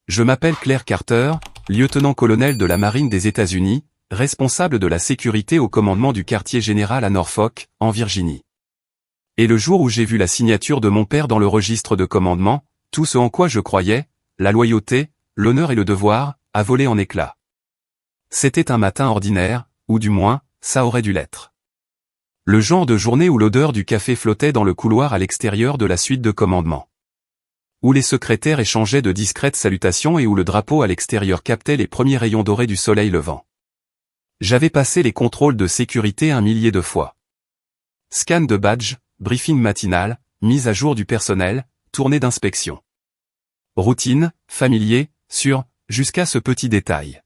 Je m'appelle Claire Carter, lieutenant-colonel de la Marine des États-Unis, responsable de la sécurité au commandement du quartier général à Norfolk, en Virginie. Et le jour où j'ai vu la signature de mon père dans le registre de commandement, tout ce en quoi je croyais, la loyauté, l'honneur et le devoir, a volé en éclats. C'était un matin ordinaire, ou du moins, ça aurait dû l'être. Le genre de journée où l'odeur du café flottait dans le couloir à l'extérieur de la suite de commandement. Où les secrétaires échangeaient de discrètes salutations et où le drapeau à l'extérieur captait les premiers rayons dorés du soleil levant. J'avais passé les contrôles de sécurité 1 millier de fois. Scan de badge, briefing matinal, mise à jour du personnel, tournée d'inspection. Routine, familier, sûr, jusqu'à ce petit détail.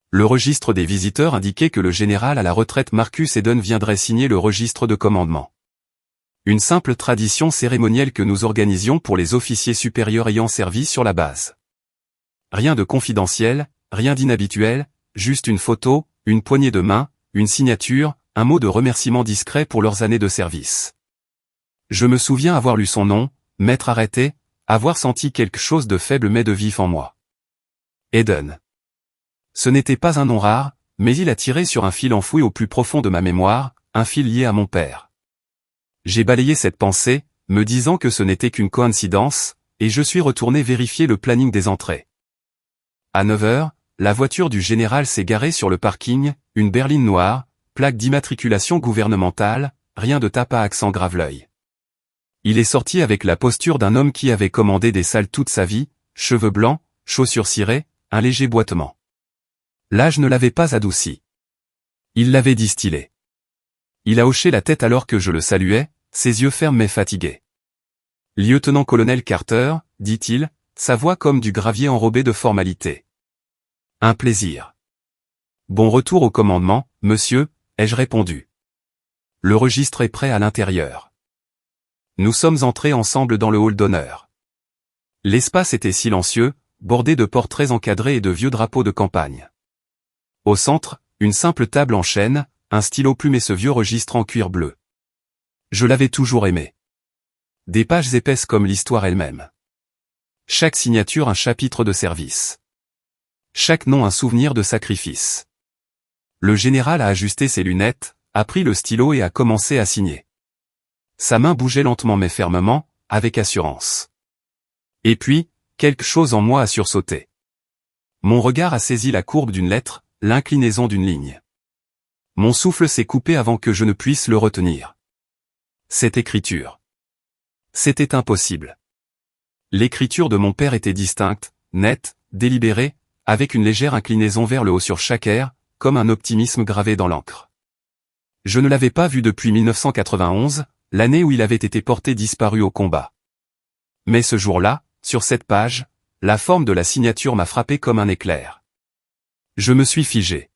Le registre des visiteurs indiquait que le général à la retraite Marcus Eden viendrait signer le registre de commandement. Une simple tradition cérémonielle que nous organisions pour les officiers supérieurs ayant servi sur la base. Rien de confidentiel, rien d'inhabituel, juste une photo, une poignée de main, une signature, un mot de remerciement discret pour leurs années de service. Je me souviens avoir lu son nom, m'être arrêté, avoir senti quelque chose de faible mais de vif en moi. Eden. Ce n'était pas un nom rare, mais il a tiré sur un fil enfoui au plus profond de ma mémoire, un fil lié à mon père. J'ai balayé cette pensée, me disant que ce n'était qu'une coïncidence, et je suis retourné vérifier le planning des entrées. À 9 heures, la voiture du général s'est garée sur le parking, une berline noire, plaque d'immatriculation gouvernementale, rien de tape à accent grave-l'œil. Il est sorti avec la posture d'un homme qui avait commandé des salles toute sa vie, cheveux blancs, chaussures cirées, un léger boitement. L'âge ne l'avait pas adouci. Il l'avait distillé. Il a hoché la tête alors que je le saluais, ses yeux fermes mais fatigués. « Lieutenant-colonel Carter », dit-il, sa voix comme du gravier enrobé de formalité. « Un plaisir. »« Bon retour au commandement, monsieur », ai-je répondu. « Le registre est prêt à l'intérieur. » Nous sommes entrés ensemble dans le hall d'honneur. L'espace était silencieux, bordé de portraits encadrés et de vieux drapeaux de campagne. Au centre, une simple table en chêne, un stylo plume et ce vieux registre en cuir bleu. Je l'avais toujours aimé. Des pages épaisses comme l'histoire elle-même. Chaque signature un chapitre de service. Chaque nom un souvenir de sacrifice. Le général a ajusté ses lunettes, a pris le stylo et a commencé à signer. Sa main bougeait lentement mais fermement, avec assurance. Et puis, quelque chose en moi a sursauté. Mon regard a saisi la courbe d'une lettre, l'inclinaison d'une ligne. Mon souffle s'est coupé avant que je ne puisse le retenir. Cette écriture. C'était impossible. L'écriture de mon père était distincte, nette, délibérée, avec une légère inclinaison vers le haut sur chaque air, comme un optimisme gravé dans l'encre. Je ne l'avais pas vu depuis 1991, l'année où il avait été porté disparu au combat. Mais ce jour-là, sur cette page, la forme de la signature m'a frappé comme un éclair. Je me suis figé.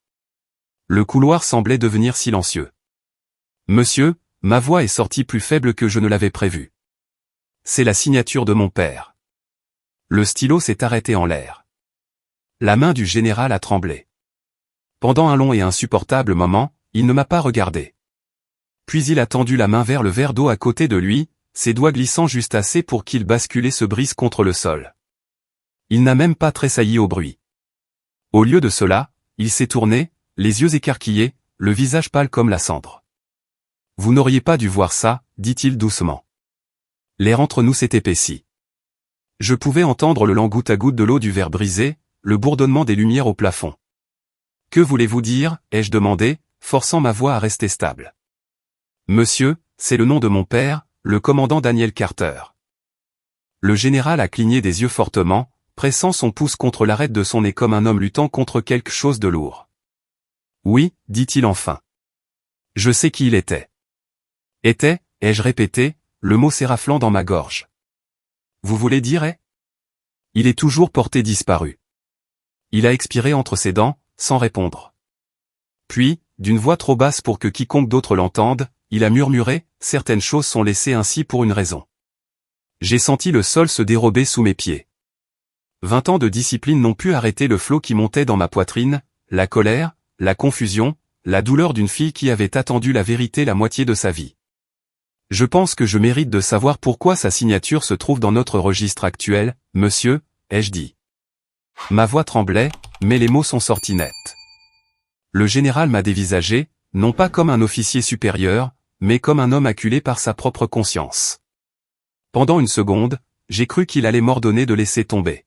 Le couloir semblait devenir silencieux. « Monsieur », ma voix est sortie plus faible que je ne l'avais prévu. C'est la signature de mon père. Le stylo s'est arrêté en l'air. La main du général a tremblé. Pendant un long et insupportable moment, il ne m'a pas regardé. Puis il a tendu la main vers le verre d'eau à côté de lui, ses doigts glissant juste assez pour qu'il bascule et se brise contre le sol. Il n'a même pas tressailli au bruit. Au lieu de cela, il s'est tourné, les yeux écarquillés, le visage pâle comme la cendre. « Vous n'auriez pas dû voir ça », dit-il doucement. L'air entre nous s'est épaissi. Je pouvais entendre le lent goutte à goutte de l'eau du verre brisé, le bourdonnement des lumières au plafond. « Que voulez-vous dire ?» ai-je demandé, forçant ma voix à rester stable. « Monsieur, c'est le nom de mon père, le commandant Daniel Carter. » Le général a cligné des yeux fortement, pressant son pouce contre l'arête de son nez comme un homme luttant contre quelque chose de lourd. « Oui », dit-il enfin. « Je sais qui il était. » « Était », ai-je répété, le mot s'éraflant dans ma gorge. « Vous voulez dire ? Il est toujours porté disparu. » Il a expiré entre ses dents, sans répondre. Puis, d'une voix trop basse pour que quiconque d'autre l'entende, il a murmuré, « Certaines choses sont laissées ainsi pour une raison. » J'ai senti le sol se dérober sous mes pieds. 20 ans de discipline n'ont pu arrêter le flot qui montait dans ma poitrine, la colère, la confusion, la douleur d'une fille qui avait attendu la vérité la moitié de sa vie. Je pense que je mérite de savoir pourquoi sa signature se trouve dans notre registre actuel, monsieur, ai-je dit. Ma voix tremblait, mais les mots sont sortis nets. Le général m'a dévisagé, non pas comme un officier supérieur, mais comme un homme acculé par sa propre conscience. Pendant une seconde, j'ai cru qu'il allait m'ordonner de laisser tomber.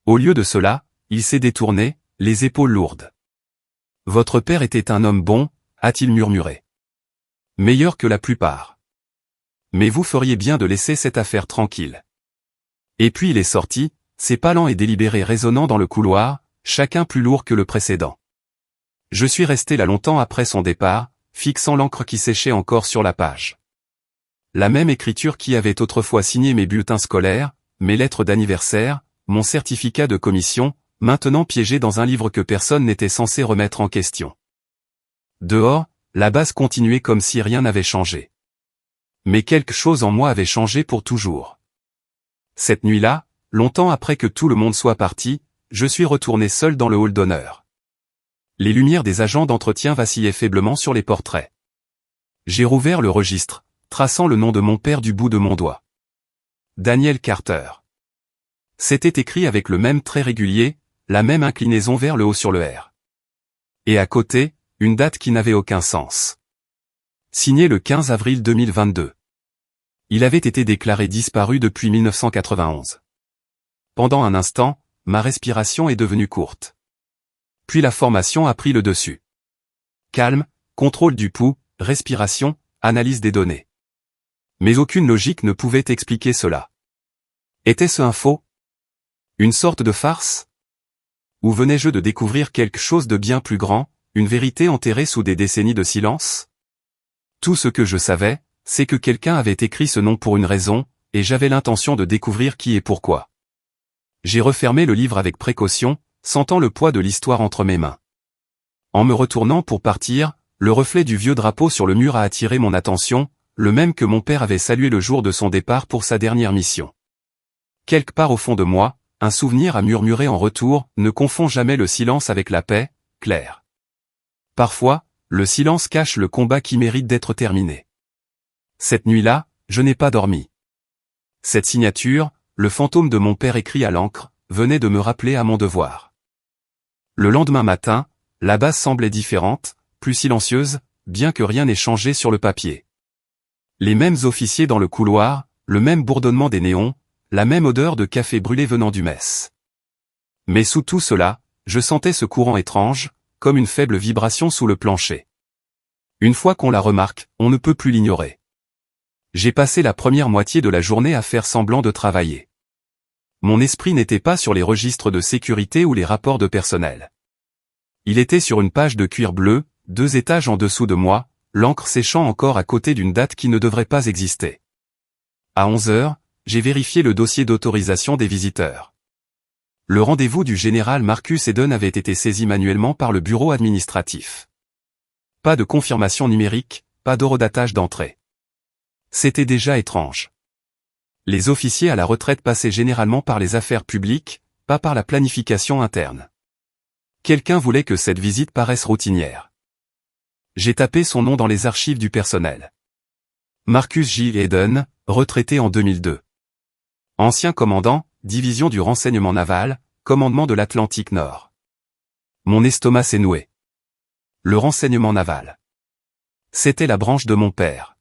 Au lieu de cela, il s'est détourné, les épaules lourdes. « Votre père était un homme bon », a-t-il murmuré. « Meilleur que la plupart. Mais vous feriez bien de laisser cette affaire tranquille. » Et puis il est sorti, ses pas lents et délibérés résonnant dans le couloir, chacun plus lourd que le précédent. Je suis resté là longtemps après son départ, fixant l'encre qui séchait encore sur la page. La même écriture qui avait autrefois signé mes bulletins scolaires, mes lettres d'anniversaire, mon certificat de commission, maintenant piégé dans un livre que personne n'était censé remettre en question. Dehors, la base continuait comme si rien n'avait changé. Mais quelque chose en moi avait changé pour toujours. Cette nuit-là, longtemps après que tout le monde soit parti, je suis retourné seul dans le hall d'honneur. Les lumières des agents d'entretien vacillaient faiblement sur les portraits. J'ai rouvert le registre, traçant le nom de mon père du bout de mon doigt. Daniel Carter. C'était écrit avec le même trait régulier, la même inclinaison vers le haut sur le R. Et à côté, une date qui n'avait aucun sens. Signé le 15 avril 2022. Il avait été déclaré disparu depuis 1991. Pendant un instant, ma respiration est devenue courte. Puis la formation a pris le dessus. Calme, contrôle du pouls, respiration, analyse des données. Mais aucune logique ne pouvait expliquer cela. Était-ce un faux? Une sorte de farce? Ou venais-je de découvrir quelque chose de bien plus grand, une vérité enterrée sous des décennies de silence? Tout ce que je savais, c'est que quelqu'un avait écrit ce nom pour une raison, et j'avais l'intention de découvrir qui et pourquoi. J'ai refermé le livre avec précaution, sentant le poids de l'histoire entre mes mains. En me retournant pour partir, le reflet du vieux drapeau sur le mur a attiré mon attention, le même que mon père avait salué le jour de son départ pour sa dernière mission. Quelque part au fond de moi, un souvenir a murmuré en retour, ne confonds jamais le silence avec la paix, Claire. Parfois, le silence cache le combat qui mérite d'être terminé. Cette nuit-là, je n'ai pas dormi. Cette signature, le fantôme de mon père écrit à l'encre, venait de me rappeler à mon devoir. Le lendemain matin, la base semblait différente, plus silencieuse, bien que rien n'ait changé sur le papier. Les mêmes officiers dans le couloir, le même bourdonnement des néons, la même odeur de café brûlé venant du mess. Mais sous tout cela, je sentais ce courant étrange, comme une faible vibration sous le plancher. Une fois qu'on la remarque, on ne peut plus l'ignorer. J'ai passé la première moitié de la journée à faire semblant de travailler. Mon esprit n'était pas sur les registres de sécurité ou les rapports de personnel. Il était sur une page de cuir bleu, 2 étages en dessous de moi, l'encre séchant encore à côté d'une date qui ne devrait pas exister. À 11 heures, j'ai vérifié le dossier d'autorisation des visiteurs. Le rendez-vous du général Marcus Eden avait été saisi manuellement par le bureau administratif. Pas de confirmation numérique, pas d'horodatage d'entrée. C'était déjà étrange. Les officiers à la retraite passaient généralement par les affaires publiques, pas par la planification interne. Quelqu'un voulait que cette visite paraisse routinière. J'ai tapé son nom dans les archives du personnel. Marcus J. Eden, retraité en 2002. Ancien commandant, division du renseignement naval, commandement de l'Atlantique Nord. Mon estomac s'est noué. Le renseignement naval. C'était la branche de mon père.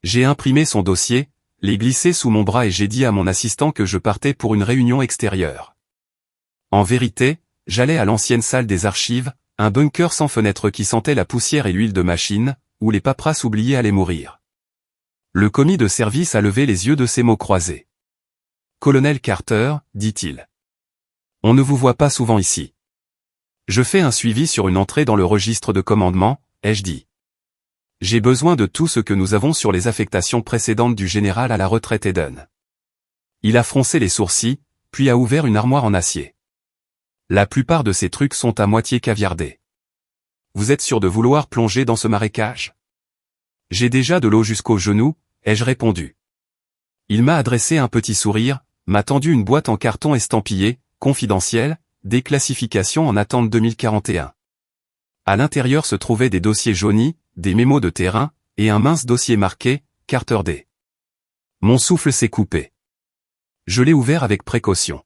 J'ai imprimé son dossier, l'ai glissé sous mon bras et j'ai dit à mon assistant que je partais pour une réunion extérieure. En vérité, j'allais à l'ancienne salle des archives, un bunker sans fenêtre qui sentait la poussière et l'huile de machine, où les paperasses oubliées allaient mourir. Le commis de service a levé les yeux de ses mots croisés. « Colonel Carter, dit-il. On ne vous voit pas souvent ici. » Je fais un suivi sur une entrée dans le registre de commandement, ai-je dit. J'ai besoin de tout ce que nous avons sur les affectations précédentes du général à la retraite Eden. Il a froncé les sourcils, puis a ouvert une armoire en acier. La plupart de ces trucs sont à moitié caviardés. Vous êtes sûr de vouloir plonger dans ce marécage? J'ai déjà de l'eau jusqu'aux genoux, ai-je répondu. Il m'a adressé un petit sourire, m'a tendu une boîte en carton estampillé, confidentiel, déclassification en attente 2041. À l'intérieur se trouvaient des dossiers jaunis, des mémos de terrain, et un mince dossier marqué « Carter D ». Mon souffle s'est coupé. Je l'ai ouvert avec précaution.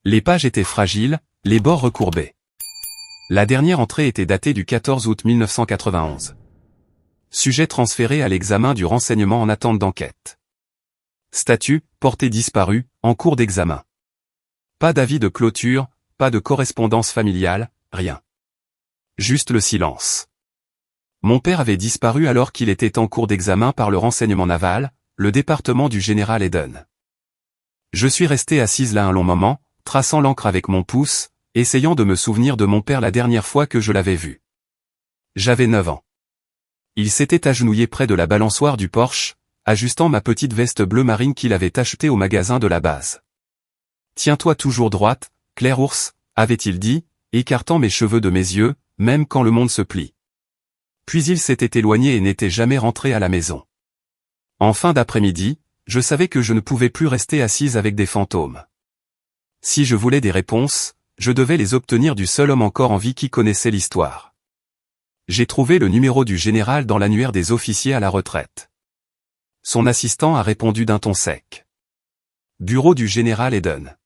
Les pages étaient fragiles, les bords recourbés. La dernière entrée était datée du 14 août 1991. Sujet transféré à l'examen du renseignement en attente d'enquête. Statut, porté disparu, en cours d'examen. Pas d'avis de clôture, pas de correspondance familiale, rien. Juste le silence. Mon père avait disparu alors qu'il était en cours d'examen par le renseignement naval, le département du général Eden. Je suis resté assise là un long moment, traçant l'encre avec mon pouce, essayant de me souvenir de mon père la dernière fois que je l'avais vu. J'avais 9 ans. Il s'était agenouillé près de la balançoire du Porsche, ajustant ma petite veste bleu marine qu'il avait achetée au magasin de la base. « Tiens-toi toujours droite, Claire Ours », avait-il dit, écartant mes cheveux de mes yeux, même quand le monde se plie. Puis il s'était éloigné et n'était jamais rentré à la maison. En fin d'après-midi, je savais que je ne pouvais plus rester assise avec des fantômes. Si je voulais des réponses, je devais les obtenir du seul homme encore en vie qui connaissait l'histoire. J'ai trouvé le numéro du général dans l'annuaire des officiers à la retraite. Son assistant a répondu d'un ton sec. Bureau du général Eden.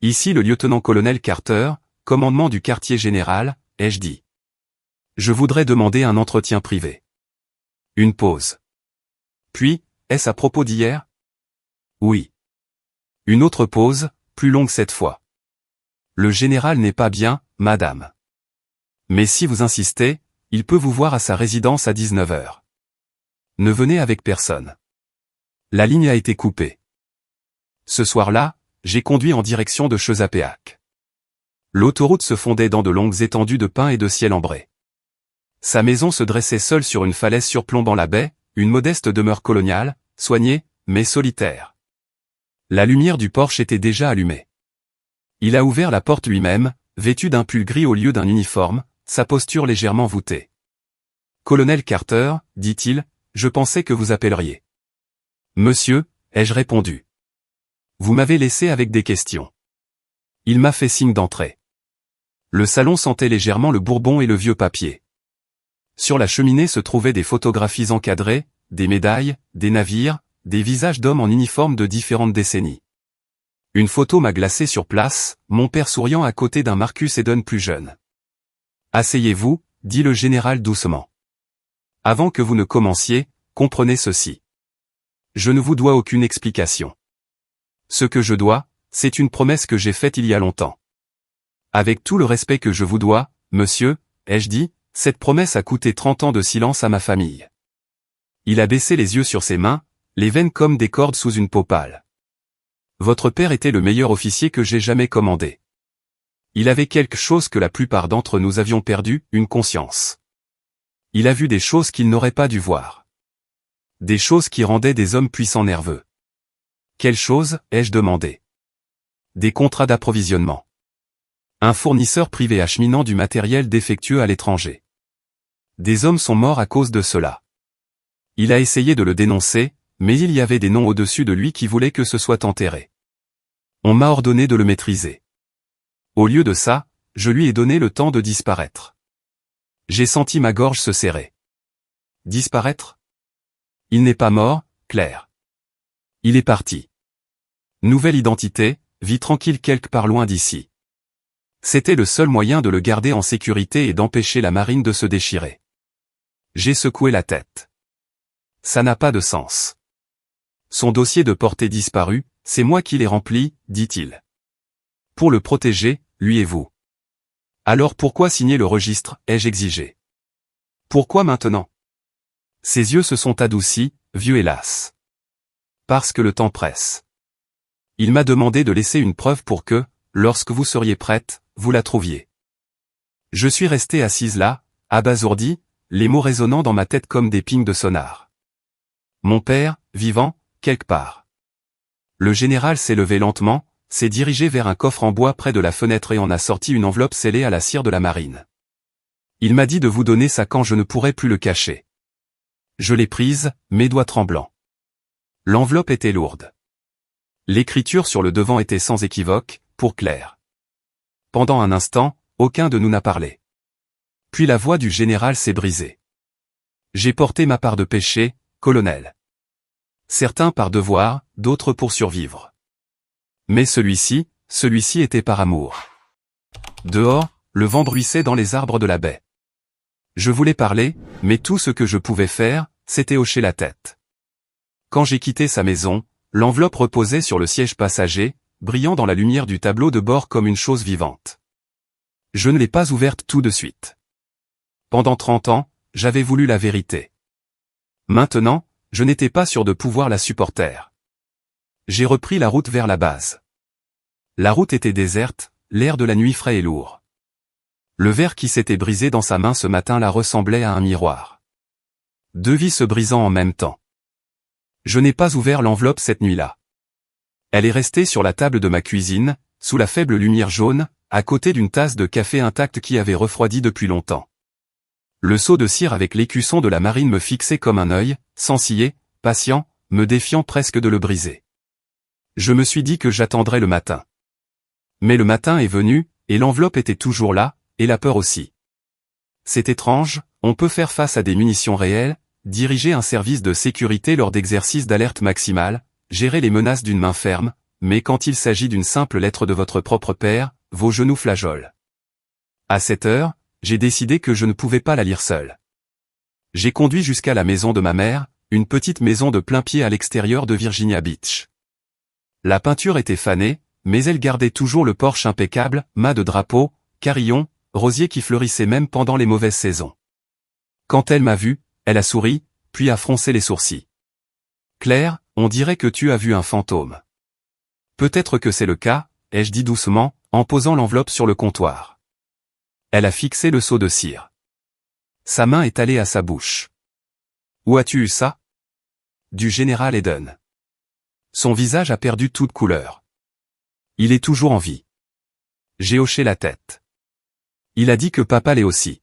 Ici le lieutenant-colonel Carter, commandement du quartier général, ai-je dit. Je voudrais demander un entretien privé. Une pause. Puis, est-ce à propos d'hier? Oui. Une autre pause, plus longue cette fois. Le général n'est pas bien, madame. Mais si vous insistez, il peut vous voir à sa résidence à 19 h. Ne venez avec personne. La ligne a été coupée. Ce soir-là, j'ai conduit en direction de Chesapeake. L'autoroute se fondait dans de longues étendues de pins et de ciel ambré. Sa maison se dressait seule sur une falaise surplombant la baie, une modeste demeure coloniale, soignée, mais solitaire. La lumière du Porsche était déjà allumée. Il a ouvert la porte lui-même, vêtu d'un pull gris au lieu d'un uniforme, sa posture légèrement voûtée. « Colonel Carter, dit-il, je pensais que vous appelleriez. »« Monsieur, ai-je répondu. Vous m'avez laissé avec des questions. » Il m'a fait signe d'entrer. Le salon sentait légèrement le bourbon et le vieux papier. Sur la cheminée se trouvaient des photographies encadrées, des médailles, des navires, des visages d'hommes en uniforme de différentes décennies. Une photo m'a glacé sur place, mon père souriant à côté d'un Marcus Eden plus jeune. « Asseyez-vous, dit le général doucement. Avant que vous ne commenciez, comprenez ceci. Je ne vous dois aucune explication. Ce que je dois, c'est une promesse que j'ai faite il y a longtemps. Avec tout le respect que je vous dois, monsieur, ai-je dit, cette promesse a coûté 30 ans de silence à ma famille. » Il a baissé les yeux sur ses mains, les veines comme des cordes sous une peau pâle. Votre père était le meilleur officier que j'ai jamais commandé. Il avait quelque chose que la plupart d'entre nous avions perdu, une conscience. Il a vu des choses qu'il n'aurait pas dû voir. Des choses qui rendaient des hommes puissants nerveux. Quelles choses, ai-je demandé? Des contrats d'approvisionnement. Un fournisseur privé acheminant du matériel défectueux à l'étranger. Des hommes sont morts à cause de cela. Il a essayé de le dénoncer, mais il y avait des noms au-dessus de lui qui voulaient que ce soit enterré. On m'a ordonné de le maîtriser. Au lieu de ça, je lui ai donné le temps de disparaître. J'ai senti ma gorge se serrer. Disparaître? Il n'est pas mort, Claire. Il est parti. Nouvelle identité, vit tranquille quelque part loin d'ici. C'était le seul moyen de le garder en sécurité et d'empêcher la marine de se déchirer. J'ai secoué la tête. Ça n'a pas de sens. Son dossier de portée disparu, c'est moi qui l'ai rempli, dit-il. Pour le protéger, lui et vous. Alors pourquoi signer le registre, ai-je exigé. Pourquoi maintenant? Ses yeux se sont adoucis, vieux hélas. Parce que le temps presse. Il m'a demandé de laisser une preuve pour que, lorsque vous seriez prête, vous la trouviez. Je suis resté assise là, abasourdi, les mots résonnant dans ma tête comme des pings de sonar. Mon père, vivant, quelque part. Le général s'est levé lentement, s'est dirigé vers un coffre en bois près de la fenêtre et en a sorti une enveloppe scellée à la cire de la marine. Il m'a dit de vous donner ça quand je ne pourrai plus le cacher. Je l'ai prise, mes doigts tremblants. L'enveloppe était lourde. L'écriture sur le devant était sans équivoque, pour Claire. Pendant un instant, aucun de nous n'a parlé. Puis la voix du général s'est brisée. J'ai porté ma part de péché, colonel. Certains par devoir, d'autres pour survivre. Mais celui-ci, celui-ci était par amour. Dehors, le vent bruissait dans les arbres de la baie. Je voulais parler, mais tout ce que je pouvais faire, c'était hocher la tête. Quand j'ai quitté sa maison, l'enveloppe reposait sur le siège passager, brillant dans la lumière du tableau de bord comme une chose vivante. Je ne l'ai pas ouverte tout de suite. Pendant 30 ans, j'avais voulu la vérité. Maintenant, je n'étais pas sûr de pouvoir la supporter. J'ai repris la route vers la base. La route était déserte, l'air de la nuit frais et lourd. Le verre qui s'était brisé dans sa main ce matin-là ressemblait à un miroir. 2 vies se brisant en même temps. Je n'ai pas ouvert l'enveloppe cette nuit-là. Elle est restée sur la table de ma cuisine, sous la faible lumière jaune, à côté d'une tasse de café intacte qui avait refroidi depuis longtemps. Le seau de cire avec l'écusson de la marine me fixait comme un œil, sans ciller, patient, me défiant presque de le briser. Je me suis dit que j'attendrais le matin. Mais le matin est venu, et l'enveloppe était toujours là, et la peur aussi. C'est étrange, on peut faire face à des munitions réelles, diriger un service de sécurité lors d'exercices d'alerte maximale, gérer les menaces d'une main ferme, mais quand il s'agit d'une simple lettre de votre propre père, vos genoux flageolent. À cette heure, j'ai décidé que je ne pouvais pas la lire seul. J'ai conduit jusqu'à la maison de ma mère, une petite maison de plein pied à l'extérieur de Virginia Beach. La peinture était fanée, mais elle gardait toujours le porche impeccable, mât de drapeau, carillon, rosier qui fleurissait même pendant les mauvaises saisons. Quand elle m'a vu, elle a souri, puis a froncé les sourcils. « Claire, on dirait que tu as vu un fantôme. » « Peut-être que c'est le cas, ai-je dit doucement, en posant l'enveloppe sur le comptoir. Elle a fixé le seau de cire. Sa main est allée à sa bouche. « Où as-tu eu ça ?»« Du général Eden. » Son visage a perdu toute couleur. « Il est toujours en vie. » J'ai hoché la tête. Il a dit que papa l'est aussi.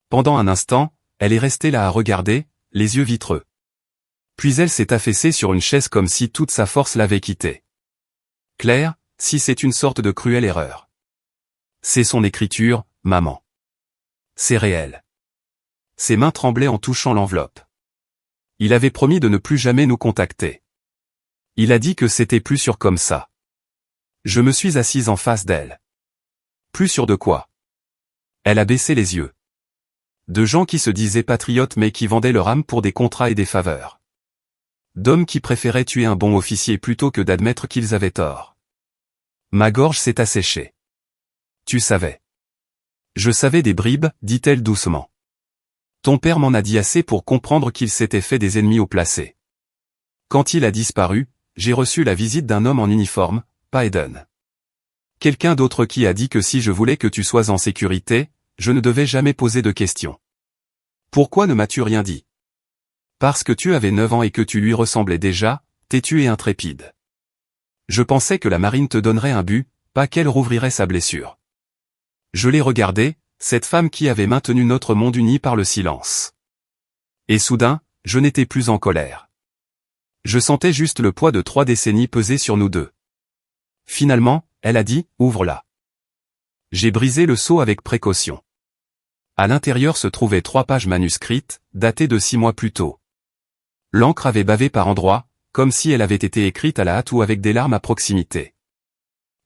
Pendant un instant, elle est restée là à regarder, les yeux vitreux. Puis elle s'est affaissée sur une chaise comme si toute sa force l'avait quittée. Claire, si c'est une sorte de cruelle erreur. C'est son écriture, maman. C'est réel. Ses mains tremblaient en touchant l'enveloppe. Il avait promis de ne plus jamais nous contacter. Il a dit que c'était plus sûr comme ça. Je me suis assise en face d'elle. Plus sûr de quoi? Elle a baissé les yeux. De gens qui se disaient patriotes mais qui vendaient leur âme pour des contrats et des faveurs. D'hommes qui préféraient tuer un bon officier plutôt que d'admettre qu'ils avaient tort. Ma gorge s'est asséchée. Tu savais. Je savais des bribes, dit-elle doucement. Ton père m'en a dit assez pour comprendre qu'il s'était fait des ennemis au placé. Quand il a disparu, j'ai reçu la visite d'un homme en uniforme, pas Eden. Quelqu'un d'autre qui a dit que si je voulais que tu sois en sécurité, je ne devais jamais poser de questions. Pourquoi ne m'as-tu rien dit? Parce que tu avais 9 ans et que tu lui ressemblais déjà, têtu et intrépide. Je pensais que la marine te donnerait un but, pas qu'elle rouvrirait sa blessure. Je l'ai regardée, cette femme qui avait maintenu notre monde uni par le silence. Et soudain, je n'étais plus en colère. Je sentais juste le poids de 3 décennies peser sur nous deux. Finalement, elle a dit, ouvre-la. J'ai brisé le seau avec précaution. À l'intérieur se trouvaient 3 pages manuscrites, datées de 6 mois plus tôt. L'encre avait bavé par endroits, comme si elle avait été écrite à la hâte ou avec des larmes à proximité.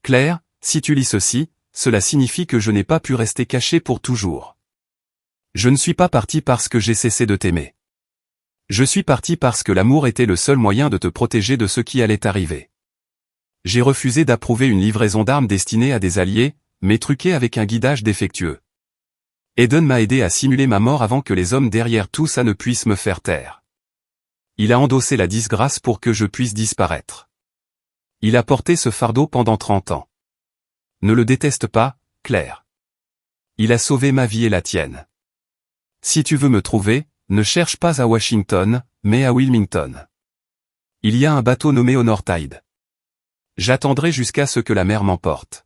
Claire, si tu lis ceci, cela signifie que je n'ai pas pu rester caché pour toujours. Je ne suis pas parti parce que j'ai cessé de t'aimer. Je suis parti parce que l'amour était le seul moyen de te protéger de ce qui allait arriver. J'ai refusé d'approuver une livraison d'armes destinée à des alliés, mais truquée avec un guidage défectueux. Eden m'a aidé à simuler ma mort avant que les hommes derrière tout ça ne puissent me faire taire. Il a endossé la disgrâce pour que je puisse disparaître. Il a porté ce fardeau pendant 30 ans. Ne le déteste pas, Claire. Il a sauvé ma vie et la tienne. Si tu veux me trouver, ne cherche pas à Washington, mais à Wilmington. Il y a un bateau nommé Honor Tide. J'attendrai jusqu'à ce que la mer m'emporte.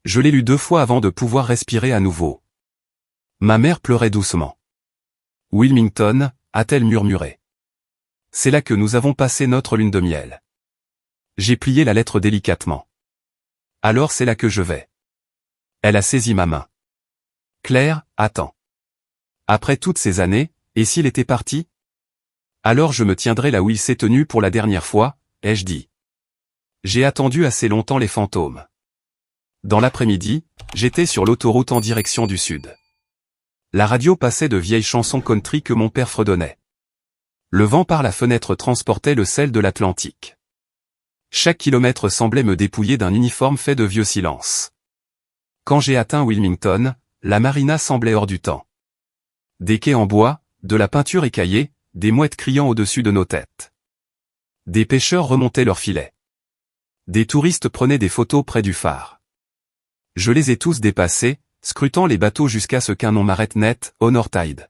Je l'ai lu 2 fois avant de pouvoir respirer à nouveau. Ma mère pleurait doucement. Wilmington, a-t-elle murmuré. C'est là que nous avons passé notre lune de miel. J'ai plié la lettre délicatement. Alors c'est là que je vais. Elle a saisi ma main. Claire, attends. Après toutes ces années, et s'il était parti? Alors je me tiendrai là où il s'est tenu pour la dernière fois, ai-je dit. J'ai attendu assez longtemps les fantômes. Dans l'après-midi, j'étais sur l'autoroute en direction du sud. La radio passait de vieilles chansons country que mon père fredonnait. Le vent par la fenêtre transportait le sel de l'Atlantique. Chaque kilomètre semblait me dépouiller d'un uniforme fait de vieux silences. Quand j'ai atteint Wilmington, la marina semblait hors du temps. Des quais en bois, de la peinture écaillée, des mouettes criant au-dessus de nos têtes. Des pêcheurs remontaient leurs filets. Des touristes prenaient des photos près du phare. Je les ai tous dépassés, scrutant les bateaux jusqu'à ce qu'un nom m'arrête net, Honor Tide.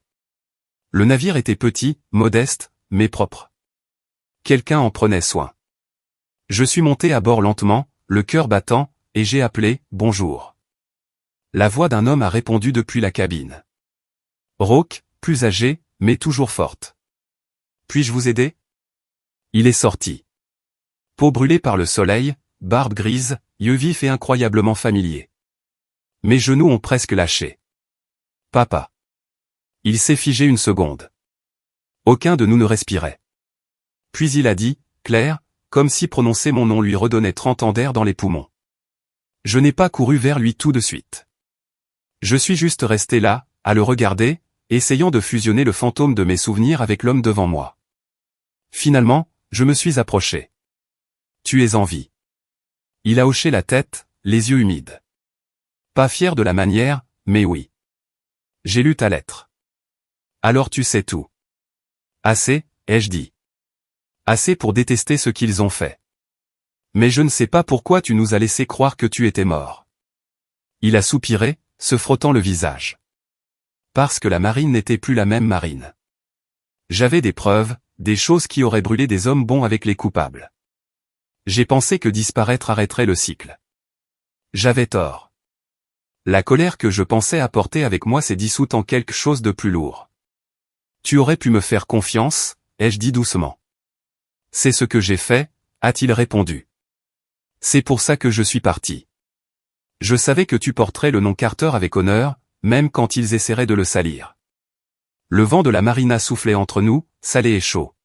Le navire était petit, modeste, mais propre. Quelqu'un en prenait soin. Je suis monté à bord lentement, le cœur battant, et j'ai appelé « Bonjour ». La voix d'un homme a répondu depuis la cabine. Rauque, plus âgée, mais toujours forte. « Puis-je vous aider ?» Il est sorti. Peau brûlée par le soleil, barbe grise, yeux vifs et incroyablement familiers. Mes genoux ont presque lâché. « Papa !» Il s'est figé une seconde. Aucun de nous ne respirait. Puis il a dit, Claire, comme si prononcer mon nom lui redonnait 30 ans d'air dans les poumons. Je n'ai pas couru vers lui tout de suite. Je suis juste resté là, à le regarder, essayant de fusionner le fantôme de mes souvenirs avec l'homme devant moi. Finalement, je me suis approché. Tu es en vie. Il a hoché la tête, les yeux humides. Pas fier de la manière, mais oui. J'ai lu ta lettre. Alors tu sais tout. Assez, ai-je dit. Assez pour détester ce qu'ils ont fait. Mais je ne sais pas pourquoi tu nous as laissé croire que tu étais mort. Il a soupiré, se frottant le visage. Parce que la marine n'était plus la même marine. J'avais des preuves, des choses qui auraient brûlé des hommes bons avec les coupables. J'ai pensé que disparaître arrêterait le cycle. J'avais tort. La colère que je pensais apporter avec moi s'est dissoute en quelque chose de plus lourd. Tu aurais pu me faire confiance, ai-je dit doucement. C'est ce que j'ai fait, a-t-il répondu. C'est pour ça que je suis parti. Je savais que tu porterais le nom Carter avec honneur, même quand ils essaieraient de le salir. Le vent de la marina soufflait entre nous, salé et chaud.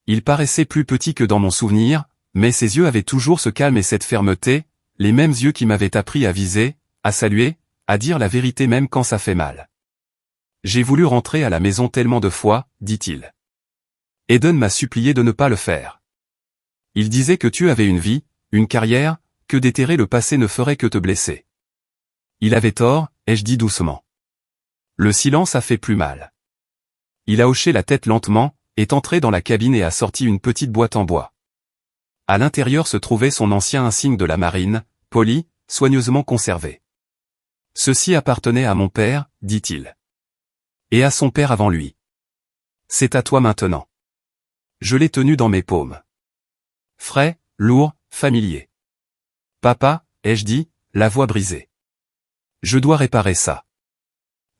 Il paraissait plus petit que dans mon souvenir, mais ses yeux avaient toujours ce calme et cette fermeté, les mêmes yeux qui m'avaient appris à viser, à saluer, à dire la vérité même quand ça fait mal. J'ai voulu rentrer à la maison tellement de fois, dit-il. Eden m'a supplié de ne pas le faire. Il disait que tu avais une vie, une carrière, que déterrer le passé ne ferait que te blesser. Il avait tort, ai-je dit doucement. Le silence a fait plus mal. Il a hoché la tête lentement, est entré dans la cabine et a sorti une petite boîte en bois. À l'intérieur se trouvait son ancien insigne de la marine, poli, soigneusement conservé. Ceci appartenait à mon père, dit-il. Et à son père avant lui. C'est à toi maintenant. Je l'ai tenu dans mes paumes. Frais, lourd, familier. Papa, ai-je dit, la voix brisée. Je dois réparer ça.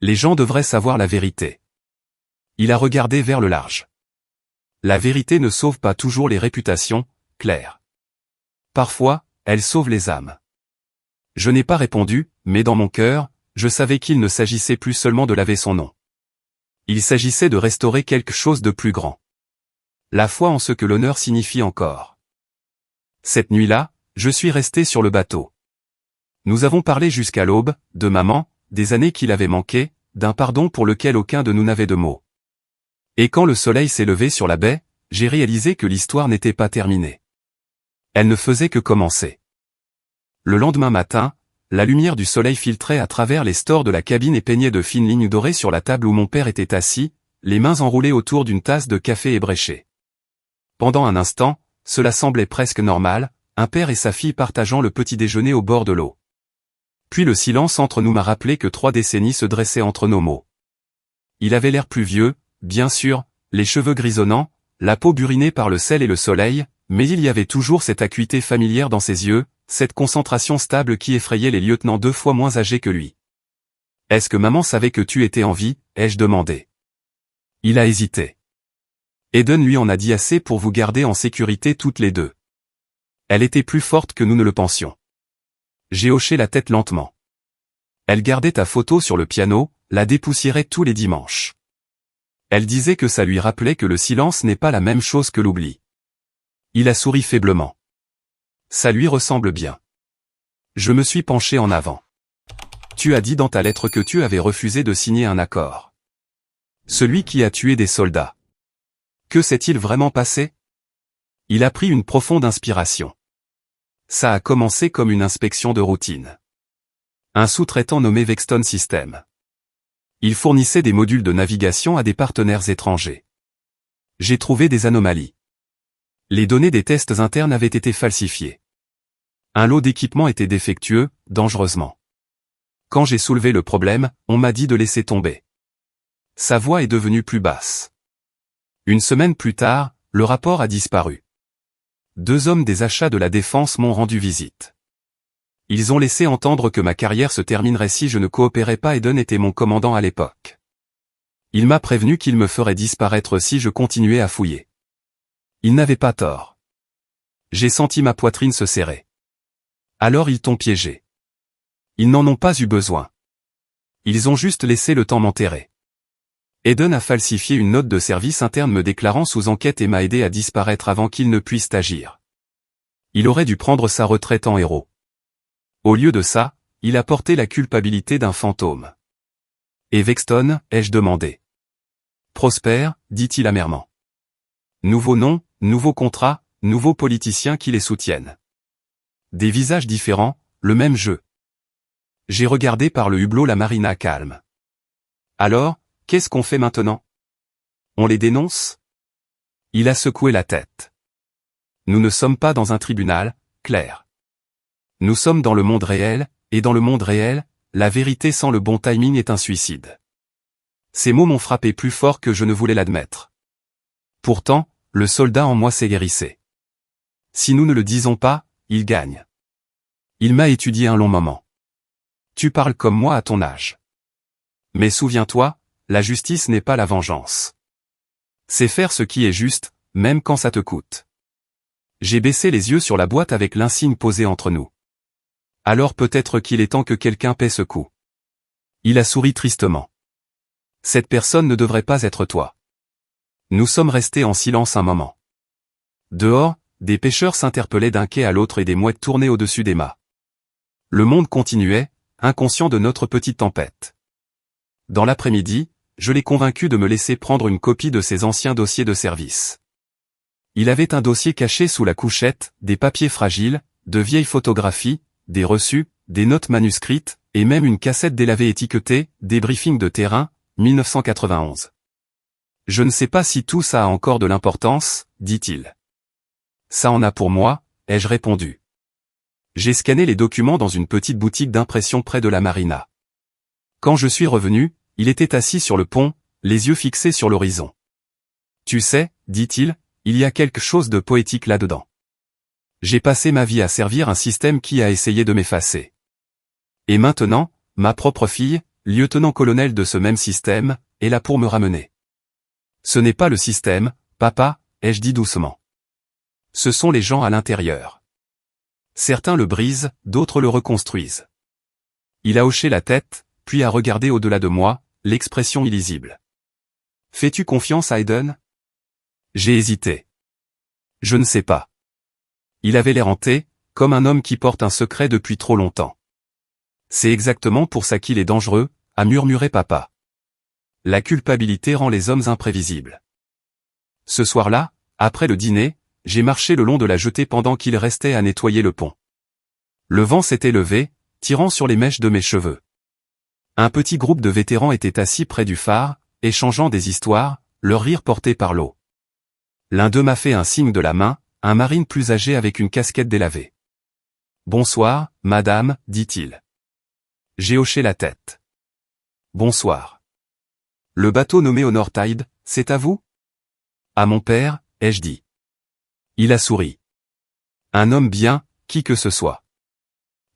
Les gens devraient savoir la vérité. Il a regardé vers le large. La vérité ne sauve pas toujours les réputations, Claire. Parfois, elle sauve les âmes. Je n'ai pas répondu, mais dans mon cœur, je savais qu'il ne s'agissait plus seulement de laver son nom. Il s'agissait de restaurer quelque chose de plus grand. La foi en ce que l'honneur signifie encore. Cette nuit-là, je suis resté sur le bateau. Nous avons parlé jusqu'à l'aube, de maman, des années qu'il avait manquées, d'un pardon pour lequel aucun de nous n'avait de mots. Et quand le soleil s'est levé sur la baie, j'ai réalisé que l'histoire n'était pas terminée. Elle ne faisait que commencer. Le lendemain matin, la lumière du soleil filtrait à travers les stores de la cabine et peignait de fines lignes dorées sur la table où mon père était assis, les mains enroulées autour d'une tasse de café ébréché. Pendant un instant, cela semblait presque normal, un père et sa fille partageant le petit déjeuner au bord de l'eau. Puis le silence entre nous m'a rappelé que 3 décennies se dressaient entre nos mots. Il avait l'air plus vieux, bien sûr, les cheveux grisonnants, la peau burinée par le sel et le soleil, mais il y avait toujours cette acuité familière dans ses yeux, cette concentration stable qui effrayait les lieutenants 2 fois moins âgés que lui. « Est-ce que maman savait que tu étais en vie ?» ai-je demandé. Il a hésité. Eden lui en a dit assez pour vous garder en sécurité toutes les deux. Elle était plus forte que nous ne le pensions. J'ai hoché la tête lentement. Elle gardait ta photo sur le piano, la dépoussiérait tous les dimanches. Elle disait que ça lui rappelait que le silence n'est pas la même chose que l'oubli. Il a souri faiblement. Ça lui ressemble bien. Je me suis penché en avant. Tu as dit dans ta lettre que tu avais refusé de signer un accord. Celui qui a tué des soldats. Que s'est-il vraiment passé? Il a pris une profonde inspiration. Ça a commencé comme une inspection de routine. Un sous-traitant nommé Vexton Systems. Il fournissait des modules de navigation à des partenaires étrangers. J'ai trouvé des anomalies. Les données des tests internes avaient été falsifiées. Un lot d'équipements était défectueux, dangereusement. Quand j'ai soulevé le problème, on m'a dit de laisser tomber. Sa voix est devenue plus basse. Une semaine plus tard, le rapport a disparu. 2 hommes des achats de la défense m'ont rendu visite. Ils ont laissé entendre que ma carrière se terminerait si je ne coopérais pas. Eden était mon commandant à l'époque. Il m'a prévenu qu'il me ferait disparaître si je continuais à fouiller. Il n'avait pas tort. J'ai senti ma poitrine se serrer. Alors ils t'ont piégé. Ils n'en ont pas eu besoin. Ils ont juste laissé le temps m'enterrer. Eden a falsifié une note de service interne me déclarant sous enquête et m'a aidé à disparaître avant qu'il ne puisse agir. Il aurait dû prendre sa retraite en héros. Au lieu de ça, il a porté la culpabilité d'un fantôme. Et Vexton, ai-je demandé. Prosper, dit-il amèrement. Nouveau nom, nouveau contrat, nouveaux politiciens qui les soutiennent. Des visages différents, le même jeu. J'ai regardé par le hublot la marina calme. Alors, qu'est-ce qu'on fait maintenant? On les dénonce? Il a secoué la tête. Nous ne sommes pas dans un tribunal, Claire. Nous sommes dans le monde réel, et dans le monde réel, la vérité sans le bon timing est un suicide. Ces mots m'ont frappé plus fort que je ne voulais l'admettre. Pourtant, le soldat en moi s'aguerrissait. Si nous ne le disons pas, il gagne. Il m'a étudié un long moment. Tu parles comme moi à ton âge. Mais souviens-toi, la justice n'est pas la vengeance. C'est faire ce qui est juste, même quand ça te coûte. J'ai baissé les yeux sur la boîte avec l'insigne posé entre nous. Alors peut-être qu'il est temps que quelqu'un paie ce coup. Il a souri tristement. Cette personne ne devrait pas être toi. Nous sommes restés en silence un moment. Dehors, des pêcheurs s'interpellaient d'un quai à l'autre et des mouettes tournaient au-dessus des mâts. Le monde continuait, inconscient de notre petite tempête. Dans l'après-midi, je l'ai convaincu de me laisser prendre une copie de ses anciens dossiers de service. Il avait un dossier caché sous la couchette, des papiers fragiles, de vieilles photographies, des reçus, des notes manuscrites, et même une cassette délavée étiquetée, des briefings de terrain, 1991. Je ne sais pas si tout ça a encore de l'importance, dit-il. Ça en a pour moi, ai-je répondu. J'ai scanné les documents dans une petite boutique d'impression près de la marina. Quand je suis revenu, il était assis sur le pont, les yeux fixés sur l'horizon. Tu sais, dit-il, il y a quelque chose de poétique là-dedans. J'ai passé ma vie à servir un système qui a essayé de m'effacer. Et maintenant, ma propre fille, lieutenant-colonel de ce même système, est là pour me ramener. Ce n'est pas le système, papa, ai-je dit doucement. Ce sont les gens à l'intérieur. Certains le brisent, d'autres le reconstruisent. Il a hoché la tête, puis a regardé au-delà de moi, l'expression illisible. Fais-tu confiance à Eden? J'ai hésité. Je ne sais pas. Il avait l'air hanté, comme un homme qui porte un secret depuis trop longtemps. C'est exactement pour ça qu'il est dangereux, a murmuré papa. La culpabilité rend les hommes imprévisibles. Ce soir-là, après le dîner, j'ai marché le long de la jetée pendant qu'il restait à nettoyer le pont. Le vent s'était levé, tirant sur les mèches de mes cheveux. Un petit groupe de vétérans était assis près du phare, échangeant des histoires, leur rire porté par l'eau. L'un d'eux m'a fait un signe de la main, un marine plus âgé avec une casquette délavée. « Bonsoir, madame, dit-il. » J'ai hoché la tête. « Bonsoir. Le bateau nommé Honor Tide, c'est à vous? » À mon père, ai-je dit. Il a souri. Un homme bien, qui que ce soit.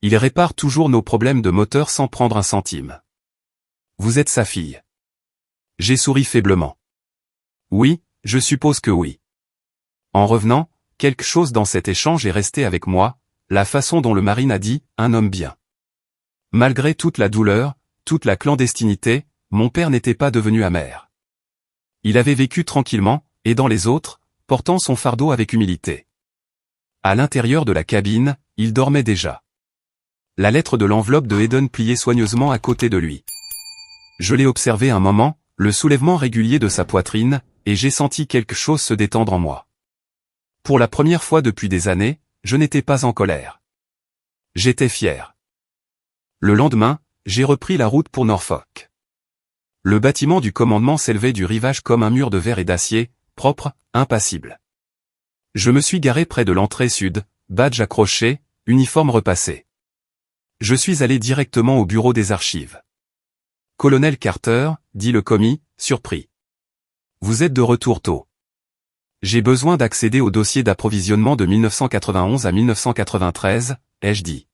Il répare toujours nos problèmes de moteur sans prendre un centime. Vous êtes sa fille. J'ai souri faiblement. Oui, je suppose que oui. En revenant, quelque chose dans cet échange est resté avec moi, la façon dont le marine a dit « un homme bien ». Malgré toute la douleur, toute la clandestinité, mon père n'était pas devenu amer. Il avait vécu tranquillement, aidant les autres, portant son fardeau avec humilité. À l'intérieur de la cabine, il dormait déjà. La lettre de l'enveloppe de Eden pliée soigneusement à côté de lui. Je l'ai observé un moment, le soulèvement régulier de sa poitrine, et j'ai senti quelque chose se détendre en moi. Pour la première fois depuis des années, je n'étais pas en colère. J'étais fier. Le lendemain, j'ai repris la route pour Norfolk. Le bâtiment du commandement s'élevait du rivage comme un mur de verre et d'acier, propre, impassible. Je me suis garé près de l'entrée sud, badge accroché, uniforme repassé. Je suis allé directement au bureau des archives. Colonel Carter, dit le commis, surpris. Vous êtes de retour tôt. J'ai besoin d'accéder au dossier d'approvisionnement de 1991 à 1993, ai-je dit.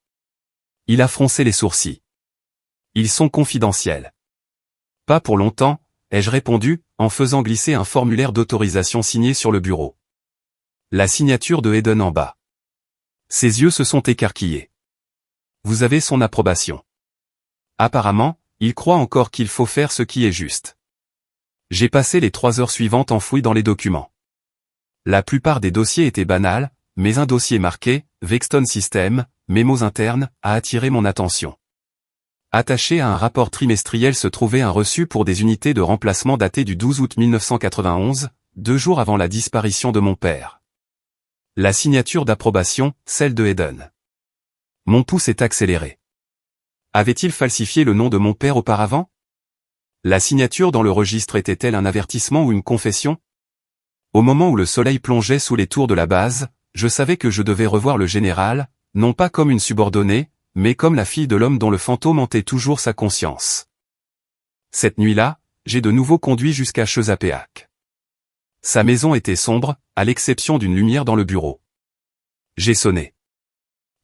Il a froncé les sourcils. Ils sont confidentiels. Pas pour longtemps, ai-je répondu, en faisant glisser un formulaire d'autorisation signé sur le bureau. La signature de Eden en bas. Ses yeux se sont écarquillés. Vous avez son approbation. Apparemment, il croit encore qu'il faut faire ce qui est juste. J'ai passé les 3 heures suivantes enfouies dans les documents. La plupart des dossiers étaient banals, mais un dossier marqué « Vexton System, mémos internes » a attiré mon attention. Attaché à un rapport trimestriel se trouvait un reçu pour des unités de remplacement daté du 12 août 1991, 2 jours avant la disparition de mon père. La signature d'approbation, celle de Eden. Mon pouce est accéléré. Avait-il falsifié le nom de mon père auparavant? La signature dans le registre était-elle un avertissement ou une confession? Au moment où le soleil plongeait sous les tours de la base, je savais que je devais revoir le général, non pas comme une subordonnée, mais comme la fille de l'homme dont le fantôme hantait toujours sa conscience. Cette nuit-là, j'ai de nouveau conduit jusqu'à Chesapeake. Sa maison était sombre, à l'exception d'une lumière dans le bureau. J'ai sonné.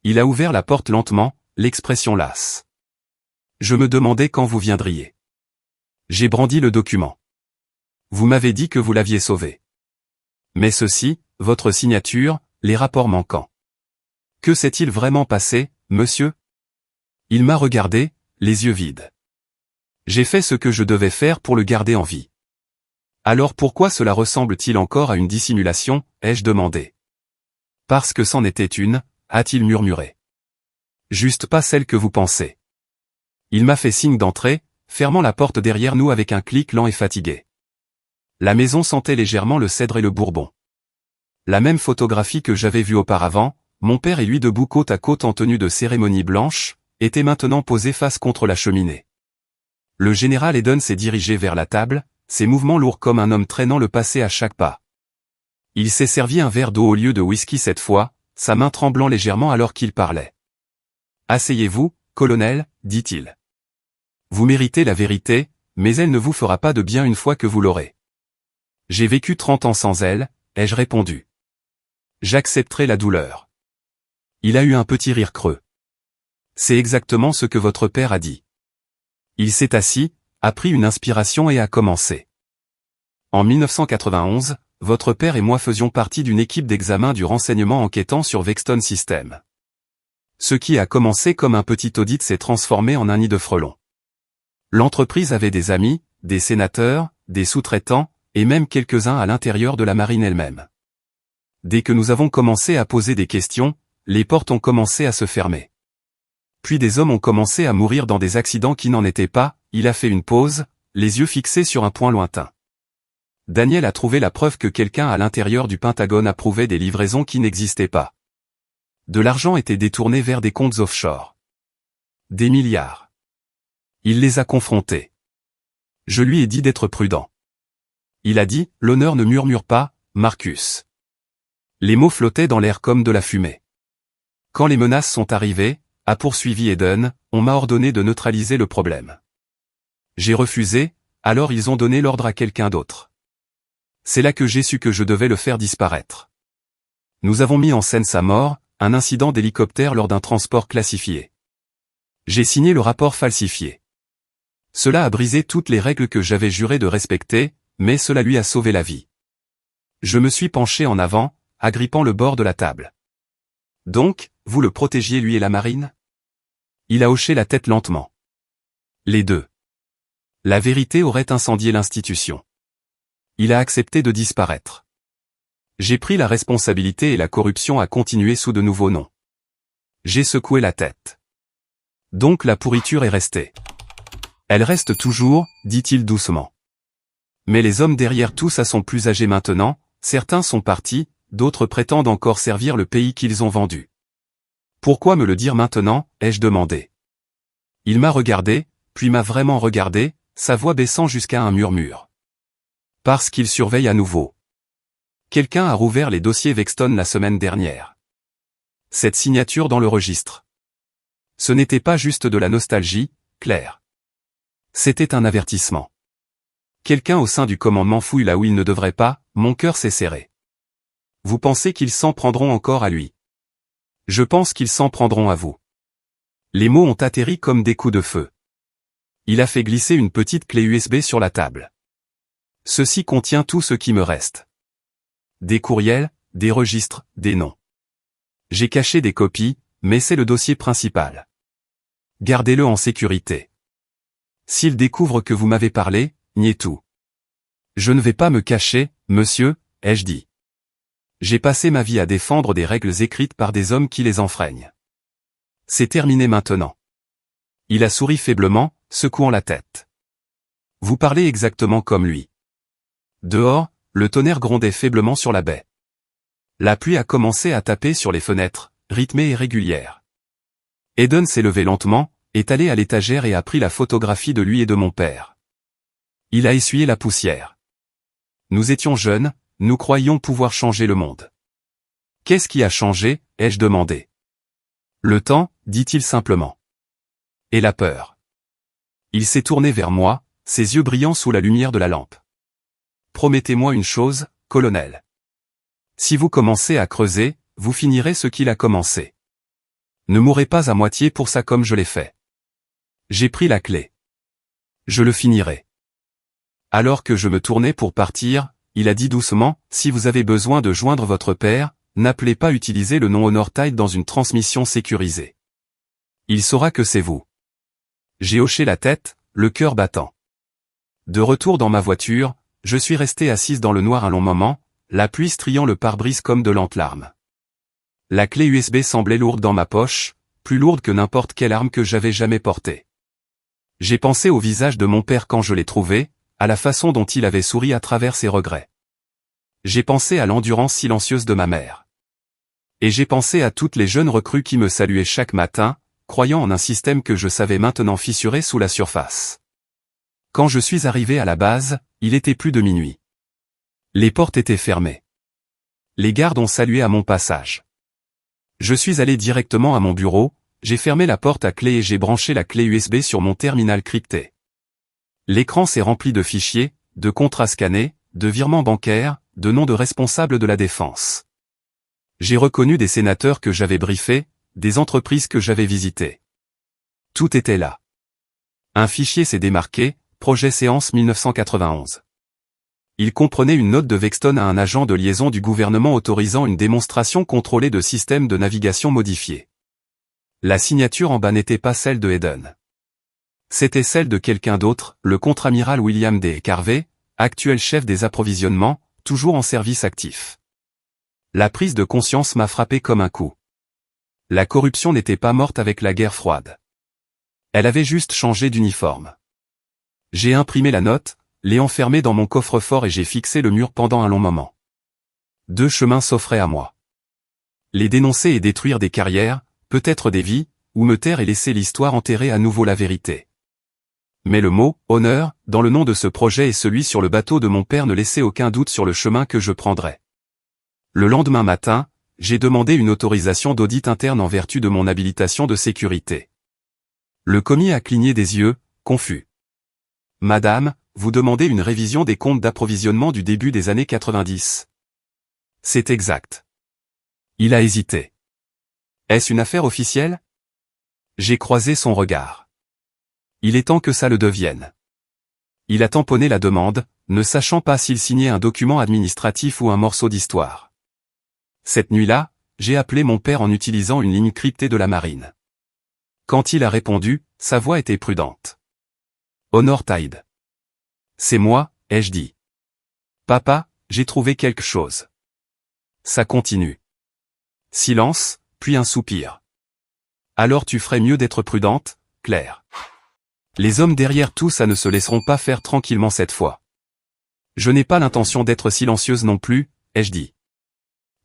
Il a ouvert la porte lentement, l'expression lasse. Je me demandais quand vous viendriez. J'ai brandi le document. Vous m'avez dit que vous l'aviez sauvé. Mais ceci, votre signature, les rapports manquants. Que s'est-il vraiment passé, monsieur? Il m'a regardé, les yeux vides. J'ai fait ce que je devais faire pour le garder en vie. Alors pourquoi cela ressemble-t-il encore à une dissimulation, ai-je demandé. Parce que c'en était une, a-t-il murmuré. Juste pas celle que vous pensez. Il m'a fait signe d'entrer, fermant la porte derrière nous avec un clic lent et fatigué. La maison sentait légèrement le cèdre et le bourbon. La même photographie que j'avais vue auparavant, mon père et lui debout côte à côte en tenue de cérémonie blanche, était maintenant posés face contre la cheminée. Le général Eden s'est dirigé vers la table, ses mouvements lourds comme un homme traînant le passé à chaque pas. Il s'est servi un verre d'eau au lieu de whisky cette fois, sa main tremblant légèrement alors qu'il parlait. « Asseyez-vous, colonel, dit-il. Vous méritez la vérité, mais elle ne vous fera pas de bien une fois que vous l'aurez. J'ai vécu 30 ans sans elle, ai-je répondu. J'accepterai la douleur. Il a eu un petit rire creux. C'est exactement ce que votre père a dit. Il s'est assis, a pris une inspiration et a commencé. En 1991, votre père et moi faisions partie d'une équipe d'examen du renseignement enquêtant sur Vexton System. Ce qui a commencé comme un petit audit s'est transformé en un nid de frelons. L'entreprise avait des amis, des sénateurs, des sous-traitants, et même quelques-uns à l'intérieur de la marine elle-même. Dès que nous avons commencé à poser des questions, les portes ont commencé à se fermer. Puis des hommes ont commencé à mourir dans des accidents qui n'en étaient pas, il a fait une pause, les yeux fixés sur un point lointain. Daniel a trouvé la preuve que quelqu'un à l'intérieur du Pentagone approuvait des livraisons qui n'existaient pas. De l'argent était détourné vers des comptes offshore. Des milliards. Il les a confrontés. Je lui ai dit d'être prudent. Il a dit, l'honneur ne murmure pas, Marcus. Les mots flottaient dans l'air comme de la fumée. Quand les menaces sont arrivées, a poursuivi Eden, on m'a ordonné de neutraliser le problème. J'ai refusé, alors ils ont donné l'ordre à quelqu'un d'autre. C'est là que j'ai su que je devais le faire disparaître. Nous avons mis en scène sa mort, un incident d'hélicoptère lors d'un transport classifié. J'ai signé le rapport falsifié. Cela a brisé toutes les règles que j'avais juré de respecter, mais cela lui a sauvé la vie. Je me suis penché en avant, agrippant le bord de la table. Donc, vous le protégiez lui et la marine? Il a hoché la tête lentement. Les deux. La vérité aurait incendié l'institution. Il a accepté de disparaître. J'ai pris la responsabilité et la corruption a continué sous de nouveaux noms. J'ai secoué la tête. Donc la pourriture est restée. Elle reste toujours, dit-il doucement. Mais les hommes derrière tout ça sont plus âgés maintenant, certains sont partis, d'autres prétendent encore servir le pays qu'ils ont vendu. Pourquoi me le dire maintenant, ai-je demandé. Il m'a regardé, puis m'a vraiment regardé, sa voix baissant jusqu'à un murmure. Parce qu'il surveille à nouveau. Quelqu'un a rouvert les dossiers Vexton la semaine dernière. Cette signature dans le registre. Ce n'était pas juste de la nostalgie, Claire. C'était un avertissement. Quelqu'un au sein du commandement fouille là où il ne devrait pas, mon cœur s'est serré. Vous pensez qu'ils s'en prendront encore à lui? Je pense qu'ils s'en prendront à vous. Les mots ont atterri comme des coups de feu. Il a fait glisser une petite clé USB sur la table. Ceci contient tout ce qui me reste. Des courriels, des registres, des noms. J'ai caché des copies, mais c'est le dossier principal. Gardez-le en sécurité. S'il découvre que vous m'avez parlé, niez tout. Je ne vais pas me cacher, monsieur, ai-je dit. J'ai passé ma vie à défendre des règles écrites par des hommes qui les enfreignent. C'est terminé maintenant. Il a souri faiblement, secouant la tête. Vous parlez exactement comme lui. Dehors, le tonnerre grondait faiblement sur la baie. La pluie a commencé à taper sur les fenêtres, rythmée et régulière. Eden s'est levé lentement, est allé à l'étagère et a pris la photographie de lui et de mon père. Il a essuyé la poussière. Nous étions jeunes, nous croyions pouvoir changer le monde. Qu'est-ce qui a changé, ai-je demandé. Le temps, dit-il simplement. Et la peur. Il s'est tourné vers moi, ses yeux brillants sous la lumière de la lampe. Promettez-moi une chose, colonel. Si vous commencez à creuser, vous finirez ce qu'il a commencé. Ne mourrez pas à moitié pour ça comme je l'ai fait. J'ai pris la clé. Je le finirai. Alors que je me tournais pour partir, il a dit doucement, si vous avez besoin de joindre votre père, n'appelez pas utiliser le nom Honor Tide dans une transmission sécurisée. Il saura que c'est vous. J'ai hoché la tête, le cœur battant. De retour dans ma voiture, je suis resté assise dans le noir un long moment, la pluie striant le pare-brise comme de lentes larmes. La clé USB semblait lourde dans ma poche, plus lourde que n'importe quelle arme que j'avais jamais portée. J'ai pensé au visage de mon père quand je l'ai trouvé, à la façon dont il avait souri à travers ses regrets. J'ai pensé à l'endurance silencieuse de ma mère. Et j'ai pensé à toutes les jeunes recrues qui me saluaient chaque matin, croyant en un système que je savais maintenant fissuré sous la surface. Quand je suis arrivé à la base, il était plus de minuit. Les portes étaient fermées. Les gardes ont salué à mon passage. Je suis allé directement à mon bureau, j'ai fermé la porte à clé et j'ai branché la clé USB sur mon terminal crypté. L'écran s'est rempli de fichiers, de contrats scannés, de virements bancaires, de noms de responsables de la défense. J'ai reconnu des sénateurs que j'avais briefés, des entreprises que j'avais visitées. Tout était là. Un fichier s'est démarqué, projet séance 1991. Il comprenait une note de Vexton à un agent de liaison du gouvernement autorisant une démonstration contrôlée de systèmes de navigation modifiés. La signature en bas n'était pas celle de Eden. C'était celle de quelqu'un d'autre, le contre-amiral William D. Carvey, actuel chef des approvisionnements, toujours en service actif. La prise de conscience m'a frappé comme un coup. La corruption n'était pas morte avec la guerre froide. Elle avait juste changé d'uniforme. J'ai imprimé la note, l'ai enfermée dans mon coffre-fort et j'ai fixé le mur pendant un long moment. Deux chemins s'offraient à moi. Les dénoncer et détruire des carrières, peut-être des vies, ou me taire et laisser l'histoire enterrer à nouveau la vérité. Mais le mot « honneur » dans le nom de ce projet et celui sur le bateau de mon père ne laissaient aucun doute sur le chemin que je prendrais. Le lendemain matin, j'ai demandé une autorisation d'audit interne en vertu de mon habilitation de sécurité. Le commis a cligné des yeux, confus. « Madame, vous demandez une révision des comptes d'approvisionnement du début des années 90. » C'est exact. Il a hésité. Est-ce une affaire officielle? J'ai croisé son regard. Il est temps que ça le devienne. Il a tamponné la demande, ne sachant pas s'il signait un document administratif ou un morceau d'histoire. Cette nuit-là, j'ai appelé mon père en utilisant une ligne cryptée de la marine. Quand il a répondu, sa voix était prudente. Honor Tide. C'est moi, ai-je dit. Papa, j'ai trouvé quelque chose. ça continue. Silence, puis un soupir. Alors tu ferais mieux d'être prudente, Claire. Les hommes derrière tout ça ne se laisseront pas faire tranquillement cette fois. Je n'ai pas l'intention d'être silencieuse non plus, ai-je dit.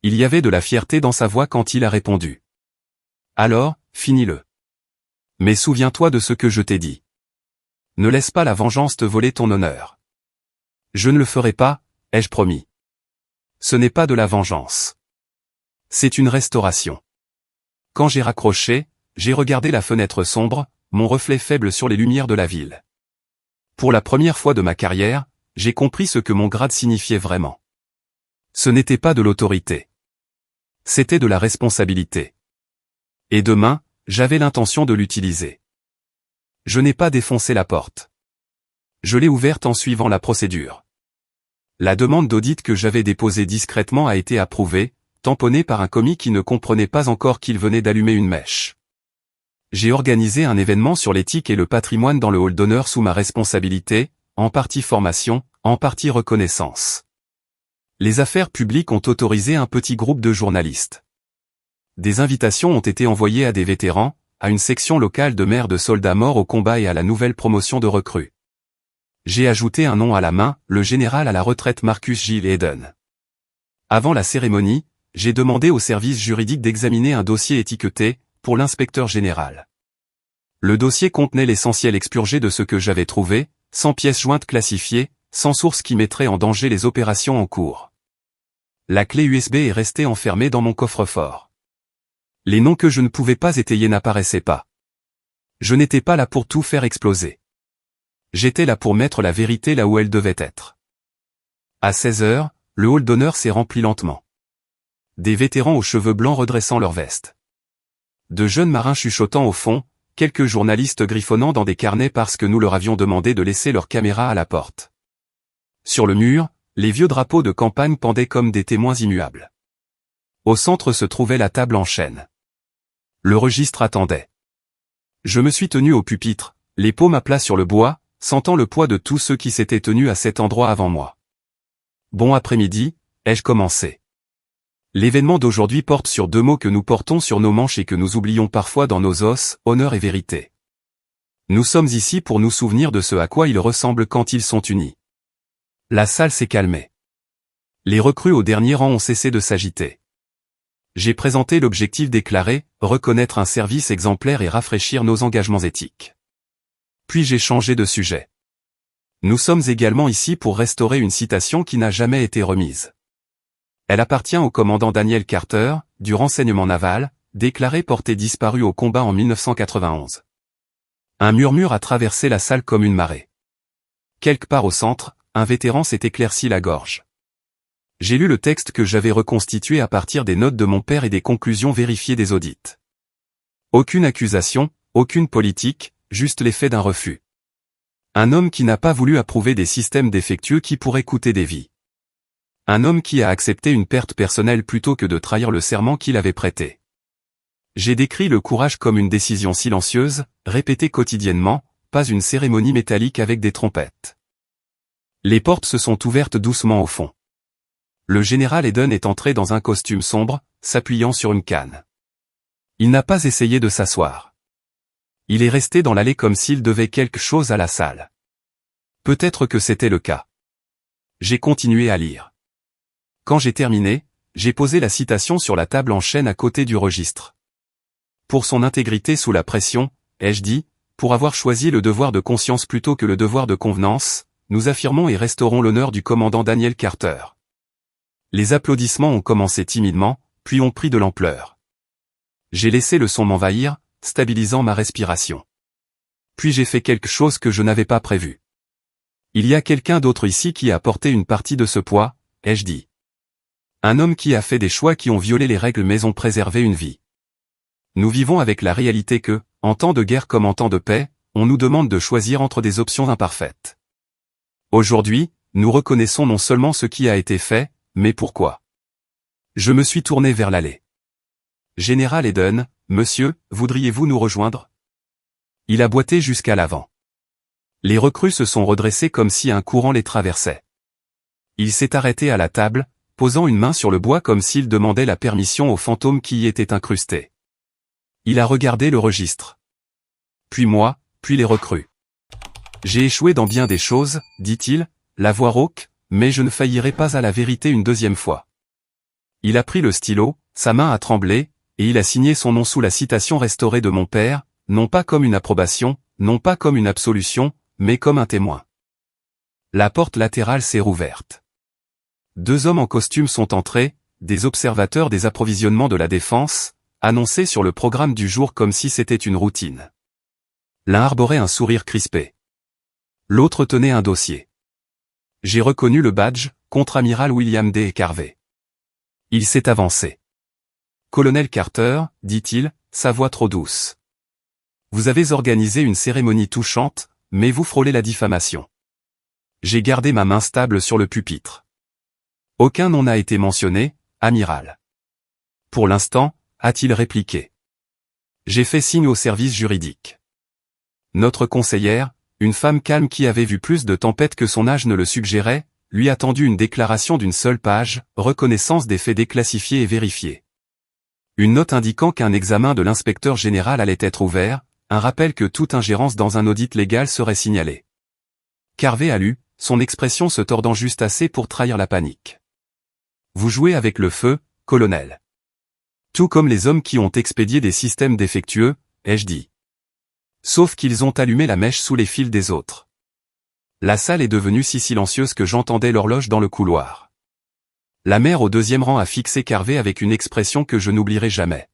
Il y avait de la fierté dans sa voix quand il a répondu. Alors, finis-le. Mais souviens-toi de ce que je t'ai dit. Ne laisse pas la vengeance te voler ton honneur. Je ne le ferai pas, ai-je promis. Ce n'est pas de la vengeance. C'est une restauration. Quand j'ai raccroché, j'ai regardé la fenêtre sombre, mon reflet faible sur les lumières de la ville. Pour la première fois de ma carrière, j'ai compris ce que mon grade signifiait vraiment. Ce n'était pas de l'autorité. C'était de la responsabilité. Et demain, j'avais l'intention de l'utiliser. Je n'ai pas défoncé la porte. Je l'ai ouverte en suivant la procédure. La demande d'audit que j'avais déposée discrètement a été approuvée, tamponnée par un commis qui ne comprenait pas encore qu'il venait d'allumer une mèche. J'ai organisé un événement sur l'éthique et le patrimoine dans le hall d'honneur sous ma responsabilité, en partie formation, en partie reconnaissance. Les affaires publiques ont autorisé un petit groupe de journalistes. Des invitations ont été envoyées à des vétérans, à une section locale de mères de soldats morts au combat et à la nouvelle promotion de recrues. J'ai ajouté un nom à la main, le général à la retraite Marcus Gilles Eden. Avant la cérémonie, j'ai demandé au service juridique d'examiner un dossier étiqueté, pour l'inspecteur général. Le dossier contenait l'essentiel expurgé de ce que j'avais trouvé, sans pièces jointes classifiées, sans source qui mettrait en danger les opérations en cours. La clé USB est restée enfermée dans mon coffre-fort. Les noms que je ne pouvais pas étayer n'apparaissaient pas. Je n'étais pas là pour tout faire exploser. J'étais là pour mettre la vérité là où elle devait être. À 16 heures, le hall d'honneur s'est rempli lentement. Des vétérans aux cheveux blancs redressant leurs vestes. De jeunes marins chuchotant au fond, quelques journalistes griffonnant dans des carnets parce que nous leur avions demandé de laisser leur caméra à la porte. Sur le mur, les vieux drapeaux de campagne pendaient comme des témoins immuables. Au centre se trouvait la table en chêne. Le registre attendait. Je me suis tenu au pupitre, les paumes à plat sur le bois, sentant le poids de tous ceux qui s'étaient tenus à cet endroit avant moi. Bon après-midi, ai-je commencé. L'événement d'aujourd'hui porte sur deux mots que nous portons sur nos manches et que nous oublions parfois dans nos os, honneur et vérité. Nous sommes ici pour nous souvenir de ce à quoi ils ressemblent quand ils sont unis. La salle s'est calmée. Les recrues au dernier rang ont cessé de s'agiter. J'ai présenté l'objectif déclaré, reconnaître un service exemplaire et rafraîchir nos engagements éthiques. Puis j'ai changé de sujet. Nous sommes également ici pour restaurer une citation qui n'a jamais été remise. Elle appartient au commandant Daniel Carter, du renseignement naval, déclaré porté disparu au combat en 1991. Un murmure a traversé la salle comme une marée. Quelque part au centre, un vétéran s'est éclairci la gorge. J'ai lu le texte que j'avais reconstitué à partir des notes de mon père et des conclusions vérifiées des audits. Aucune accusation, aucune politique, juste l'effet d'un refus. Un homme qui n'a pas voulu approuver des systèmes défectueux qui pourraient coûter des vies. Un homme qui a accepté une perte personnelle plutôt que de trahir le serment qu'il avait prêté. J'ai décrit le courage comme une décision silencieuse, répétée quotidiennement, pas une cérémonie métallique avec des trompettes. Les portes se sont ouvertes doucement au fond. Le général Eden est entré dans un costume sombre, s'appuyant sur une canne. Il n'a pas essayé de s'asseoir. Il est resté dans l'allée comme s'il devait quelque chose à la salle. Peut-être que c'était le cas. J'ai continué à lire. Quand j'ai terminé, j'ai posé la citation sur la table en chêne à côté du registre. Pour son intégrité sous la pression, ai-je dit, pour avoir choisi le devoir de conscience plutôt que le devoir de convenance, nous affirmons et restaurons l'honneur du commandant Daniel Carter. Les applaudissements ont commencé timidement, puis ont pris de l'ampleur. J'ai laissé le son m'envahir, stabilisant ma respiration. Puis j'ai fait quelque chose que je n'avais pas prévu. Il y a quelqu'un d'autre ici qui a porté une partie de ce poids, ai-je dit. Un homme qui a fait des choix qui ont violé les règles mais ont préservé une vie. Nous vivons avec la réalité que, en temps de guerre comme en temps de paix, on nous demande de choisir entre des options imparfaites. Aujourd'hui, nous reconnaissons non seulement ce qui a été fait, mais pourquoi. Je me suis tourné vers l'allée. Général Eden, monsieur, voudriez-vous nous rejoindre? Il a boité jusqu'à l'avant. Les recrues se sont redressées comme si un courant les traversait. Il s'est arrêté à la table, posant une main sur le bois comme s'il demandait la permission aux fantômes qui y étaient incrustés. Il a regardé le registre. Puis moi, puis les recrues. J'ai échoué dans bien des choses, dit-il, la voix rauque, mais je ne faillirai pas à la vérité une deuxième fois. Il a pris le stylo, sa main a tremblé, et il a signé son nom sous la citation restaurée de mon père, non pas comme une approbation, non pas comme une absolution, mais comme un témoin. La porte latérale s'est rouverte. 2 hommes en costume sont entrés, des observateurs des approvisionnements de la défense, annoncés sur le programme du jour comme si c'était une routine. L'un arborait un sourire crispé. L'autre tenait un dossier. J'ai reconnu le badge, contre-amiral William D. Carver. Il s'est avancé. Colonel Carter, dit-il, sa voix trop douce. Vous avez organisé une cérémonie touchante, mais vous frôlez la diffamation. J'ai gardé ma main stable sur le pupitre. Aucun nom n'a été mentionné, amiral. Pour l'instant, a-t-il répliqué. J'ai fait signe au service juridique. Notre conseillère, une femme calme qui avait vu plus de tempêtes que son âge ne le suggérait, lui a tendu une déclaration d'une seule page, reconnaissance des faits déclassifiés et vérifiés. Une note indiquant qu'un examen de l'inspecteur général allait être ouvert, un rappel que toute ingérence dans un audit légal serait signalée. Carver a lu, son expression se tordant juste assez pour trahir la panique. Vous jouez avec le feu, colonel. Tout comme les hommes qui ont expédié des systèmes défectueux, ai-je dit. Sauf qu'ils ont allumé la mèche sous les fils des autres. La salle est devenue si silencieuse que j'entendais l'horloge dans le couloir. La mère au 2e rang a fixé Carver avec une expression que je n'oublierai jamais.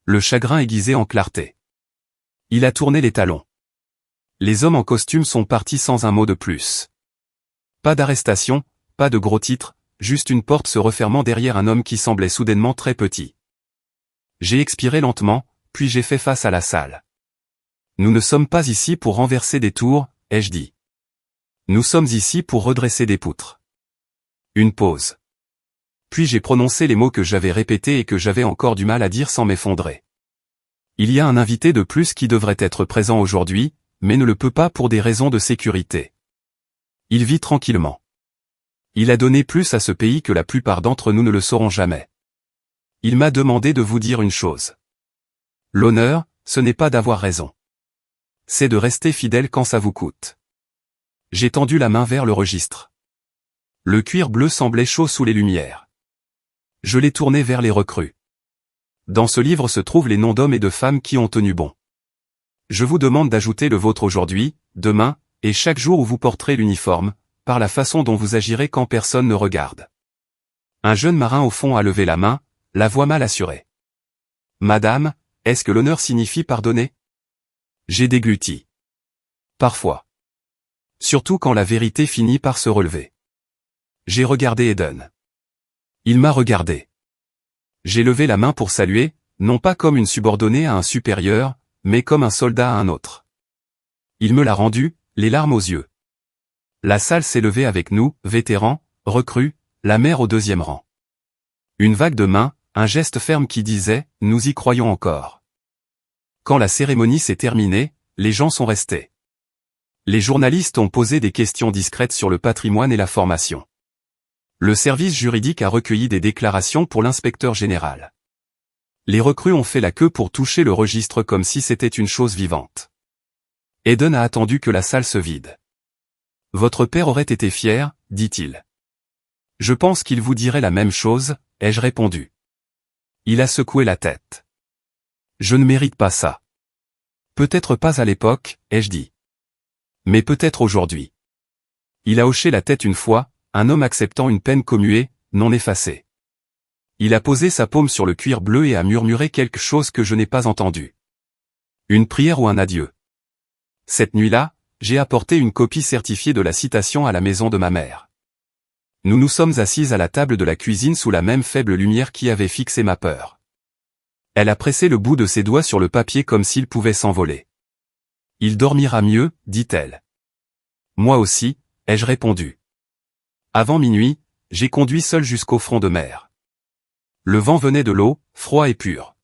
Le chagrin aiguisé en clarté. Il a tourné les talons. Les hommes en costume sont partis sans un mot de plus. Pas d'arrestation, pas de gros titres, juste une porte se refermant derrière un homme qui semblait soudainement très petit. J'ai expiré lentement, puis j'ai fait face à la salle. Nous ne sommes pas ici pour renverser des tours, ai-je dit. Nous sommes ici pour redresser des poutres. Une pause. Puis j'ai prononcé les mots que j'avais répétés et que j'avais encore du mal à dire sans m'effondrer. Il y a un invité de plus qui devrait être présent aujourd'hui, mais ne le peut pas pour des raisons de sécurité. Il vit tranquillement. Il a donné plus à ce pays que la plupart d'entre nous ne le sauront jamais. Il m'a demandé de vous dire une chose. L'honneur, ce n'est pas d'avoir raison. C'est de rester fidèle quand ça vous coûte. J'ai tendu la main vers le registre. Le cuir bleu semblait chaud sous les lumières. Je l'ai tourné vers les recrues. Dans ce livre se trouvent les noms d'hommes et de femmes qui ont tenu bon. Je vous demande d'ajouter le vôtre aujourd'hui, demain, et chaque jour où vous porterez l'uniforme, par la façon dont vous agirez quand personne ne regarde. Un jeune marin au fond a levé la main, la voix mal assurée. Madame, est-ce que l'honneur signifie pardonner? J'ai dégluti. Parfois. Surtout quand la vérité finit par se relever. J'ai regardé Eden. Il m'a regardé. J'ai levé la main pour saluer, non pas comme une subordonnée à un supérieur, mais comme un soldat à un autre. Il me l'a rendu, les larmes aux yeux. La salle s'est levée avec nous, vétérans, recrues, la mère au 2e rang. Une vague de mains, un geste ferme qui disait « Nous y croyons encore ». Quand la cérémonie s'est terminée, les gens sont restés. Les journalistes ont posé des questions discrètes sur le patrimoine et la formation. Le service juridique a recueilli des déclarations pour l'inspecteur général. Les recrues ont fait la queue pour toucher le registre comme si c'était une chose vivante. Eden a attendu que la salle se vide. Votre père aurait été fier, dit-il. Je pense qu'il vous dirait la même chose, ai-je répondu. Il a secoué la tête. Je ne mérite pas ça. Peut-être pas à l'époque, ai-je dit. Mais peut-être aujourd'hui. Il a hoché la tête une fois, un homme acceptant une peine commuée, non effacée. Il a posé sa paume sur le cuir bleu et a murmuré quelque chose que je n'ai pas entendu. Une prière ou un adieu. Cette nuit-là, j'ai apporté une copie certifiée de la citation à la maison de ma mère. Nous nous sommes assises à la table de la cuisine sous la même faible lumière qui avait fixé ma peur. Elle a pressé le bout de ses doigts sur le papier comme s'il pouvait s'envoler. Il dormira mieux, dit-elle. Moi aussi, ai-je répondu. Avant minuit, j'ai conduit seul jusqu'au front de mer. Le vent venait de l'eau, froid et pur.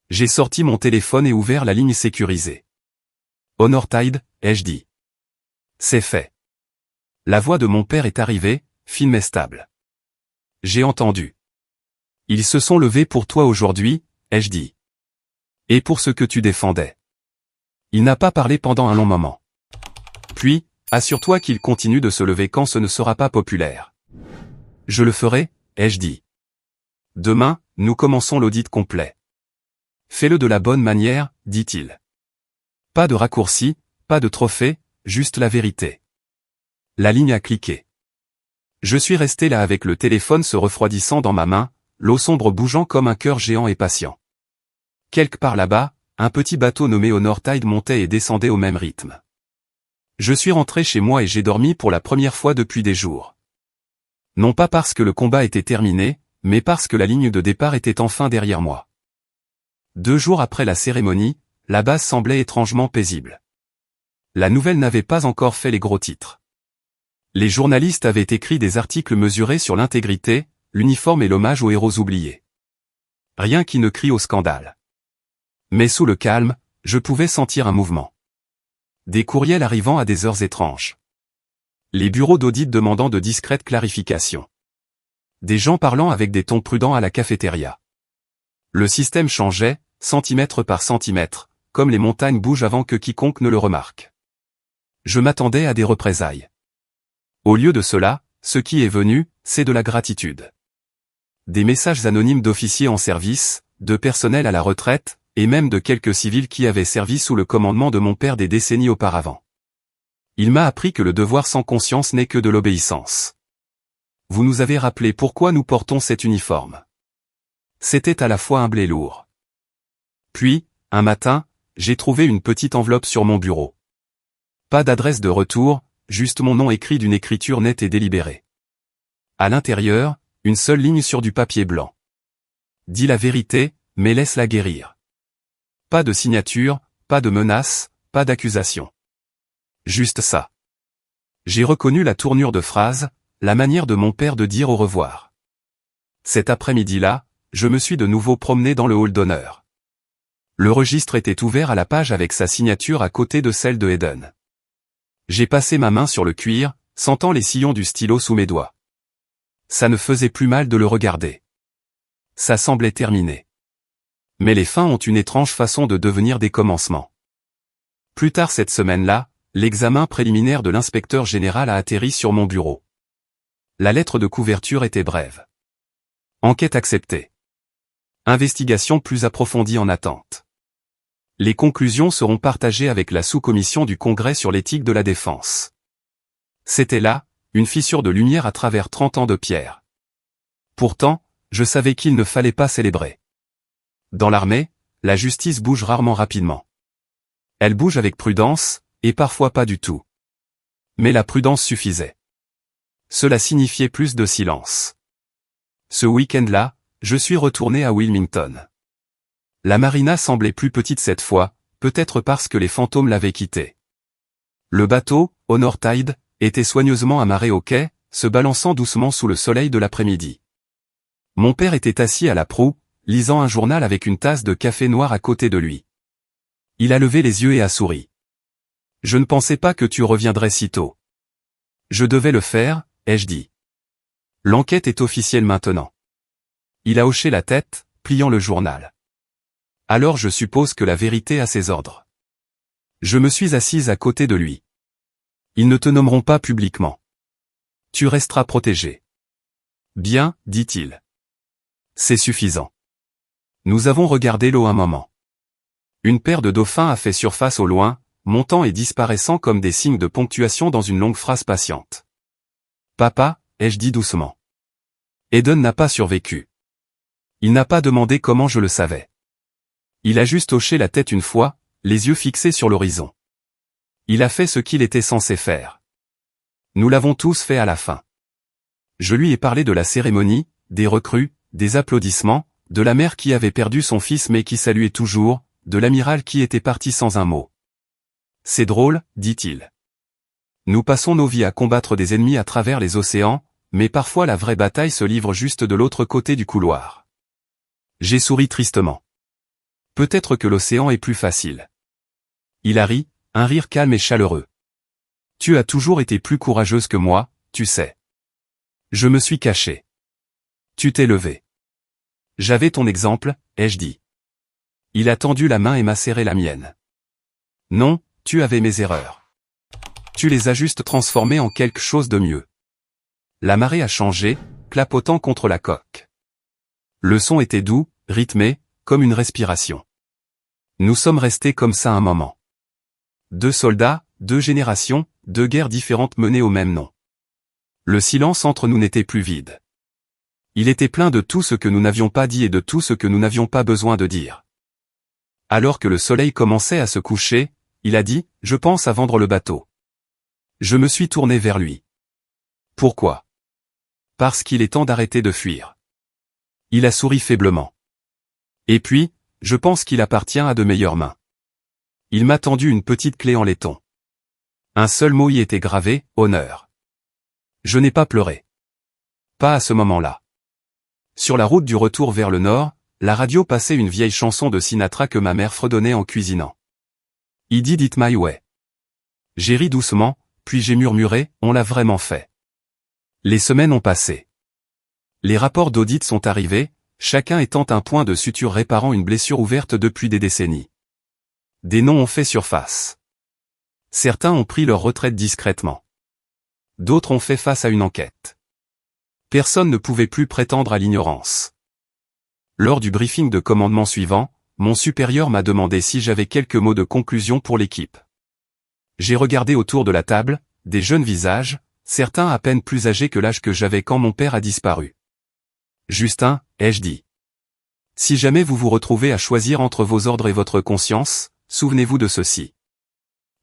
J'ai sorti mon téléphone et ouvert la ligne sécurisée. Honor Tide, ai-je dit. C'est fait. La voix de mon père est arrivée, fine mais stable. j'ai entendu. Ils se sont levés pour toi aujourd'hui, ai-je dit. Et pour ce que tu défendais. Il n'a pas parlé pendant un long moment. Puis, assure-toi qu'il continue de se lever quand ce ne sera pas populaire. Je le ferai, ai-je dit. Demain, nous commençons l'audit complet. Fais-le de la bonne manière, dit-il. Pas de raccourci, pas de trophée, juste la vérité. La ligne a cliqué. Je suis resté là avec le téléphone se refroidissant dans ma main, l'eau sombre bougeant comme un cœur géant et patient. Quelque part là-bas, un petit bateau nommé Honor Tide montait et descendait au même rythme. Je suis rentré chez moi et j'ai dormi pour la première fois depuis des jours. Non pas parce que le combat était terminé, mais parce que la ligne de départ était enfin derrière moi. 2 jours après la cérémonie, la base semblait étrangement paisible. La nouvelle n'avait pas encore fait les gros titres. Les journalistes avaient écrit des articles mesurés sur l'intégrité, l'uniforme et l'hommage aux héros oubliés. Rien qui ne crie au scandale. Mais sous le calme, je pouvais sentir un mouvement. Des courriels arrivant à des heures étranges. Les bureaux d'audit demandant de discrètes clarifications. Des gens parlant avec des tons prudents à la cafétéria. Le système changeait, centimètre par centimètre, comme les montagnes bougent avant que quiconque ne le remarque. Je m'attendais à des représailles. Au lieu de cela, ce qui est venu, c'est de la gratitude. Des messages anonymes d'officiers en service, de personnel à la retraite, et même de quelques civils qui avaient servi sous le commandement de mon père des décennies auparavant. Il m'a appris que le devoir sans conscience n'est que de l'obéissance. Vous nous avez rappelé pourquoi nous portons cet uniforme. C'était à la fois humble et lourd. Puis, un matin, j'ai trouvé une petite enveloppe sur mon bureau. Pas d'adresse de retour, juste mon nom écrit d'une écriture nette et délibérée. À l'intérieur, une seule ligne sur du papier blanc. Dis la vérité, mais laisse-la guérir. Pas de signature, pas de menace, pas d'accusation. Juste ça. J'ai reconnu la tournure de phrase, la manière de mon père de dire au revoir. Cet après-midi-là, je me suis de nouveau promené dans le hall d'honneur. Le registre était ouvert à la page avec sa signature à côté de celle de Eden. J'ai passé ma main sur le cuir, sentant les sillons du stylo sous mes doigts. Ça ne faisait plus mal de le regarder. Ça semblait terminé. Mais les fins ont une étrange façon de devenir des commencements. Plus tard cette semaine-là, l'examen préliminaire de l'inspecteur général a atterri sur mon bureau. La lettre de couverture était brève. Enquête acceptée. Investigation plus approfondie en attente. Les conclusions seront partagées avec la sous-commission du Congrès sur l'éthique de la défense. C'était là, une fissure de lumière à travers 30 ans de pierre. Pourtant, je savais qu'il ne fallait pas célébrer. Dans l'armée, la justice bouge rarement rapidement. Elle bouge avec prudence, et parfois pas du tout. Mais la prudence suffisait. Cela signifiait plus de silence. Ce week-end-là, je suis retourné à Wilmington. La marina semblait plus petite cette fois, peut-être parce que les fantômes l'avaient quittée. Le bateau, Honor Tide, était soigneusement amarré au quai, se balançant doucement sous le soleil de l'après-midi. Mon père était assis à la proue, lisant un journal avec une tasse de café noir à côté de lui. Il a levé les yeux et a souri. « Je ne pensais pas que tu reviendrais si tôt. »« Je devais le faire, ai-je dit. L'enquête est officielle maintenant. » Il a hoché la tête, pliant le journal. « Alors je suppose que la vérité a ses ordres. » Je me suis assise à côté de lui. « Ils ne te nommeront pas publiquement. Tu resteras protégé. »« Bien, dit-il. C'est suffisant. » Nous avons regardé l'eau un moment. Une paire de dauphins a fait surface au loin, montant et disparaissant comme des signes de ponctuation dans une longue phrase patiente. « Papa, ai-je dit doucement. Eden n'a pas survécu. Il n'a pas demandé comment je le savais. Il a juste hoché la tête une fois, les yeux fixés sur l'horizon. Il a fait ce qu'il était censé faire. Nous l'avons tous fait à la fin. Je lui ai parlé de la cérémonie, des recrues, des applaudissements, de la mère qui avait perdu son fils mais qui saluait toujours, de l'amiral qui était parti sans un mot. C'est drôle, dit-il. Nous passons nos vies à combattre des ennemis à travers les océans, mais parfois la vraie bataille se livre juste de l'autre côté du couloir. J'ai souri tristement. Peut-être que l'océan est plus facile. Il a ri, un rire calme et chaleureux. Tu as toujours été plus courageuse que moi, tu sais. Je me suis caché. Tu t'es levé. J'avais ton exemple, ai-je dit. Il a tendu la main et m'a serré la mienne. Non, tu avais mes erreurs. Tu les as juste transformées en quelque chose de mieux. La marée a changé, clapotant contre la coque. Le son était doux, rythmé, comme une respiration. Nous sommes restés comme ça un moment. 2 soldats, 2 générations, 2 guerres différentes menées au même nom. Le silence entre nous n'était plus vide. Il était plein de tout ce que nous n'avions pas dit et de tout ce que nous n'avions pas besoin de dire. Alors que le soleil commençait à se coucher, il a dit, « Je pense à vendre le bateau. » Je me suis tourné vers lui. Pourquoi? Parce qu'il est temps d'arrêter de fuir. Il a souri faiblement. Et puis, je pense qu'il appartient à de meilleures mains. Il m'a tendu une petite clé en laiton. Un seul mot y était gravé, honneur. Je n'ai pas pleuré. Pas à ce moment-là. Sur la route du retour vers le nord, la radio passait une vieille chanson de Sinatra que ma mère fredonnait en cuisinant. He did it my way. J'ai ri doucement, puis j'ai murmuré, on l'a vraiment fait. Les semaines ont passé. Les rapports d'audit sont arrivés, chacun étant un point de suture réparant une blessure ouverte depuis des décennies. Des noms ont fait surface. Certains ont pris leur retraite discrètement. D'autres ont fait face à une enquête. Personne ne pouvait plus prétendre à l'ignorance. Lors du briefing de commandement suivant, mon supérieur m'a demandé si j'avais quelques mots de conclusion pour l'équipe. J'ai regardé autour de la table, des jeunes visages, certains à peine plus âgés que l'âge que j'avais quand mon père a disparu. Justin, ai-je dit. Si jamais vous vous retrouvez à choisir entre vos ordres et votre conscience, souvenez-vous de ceci.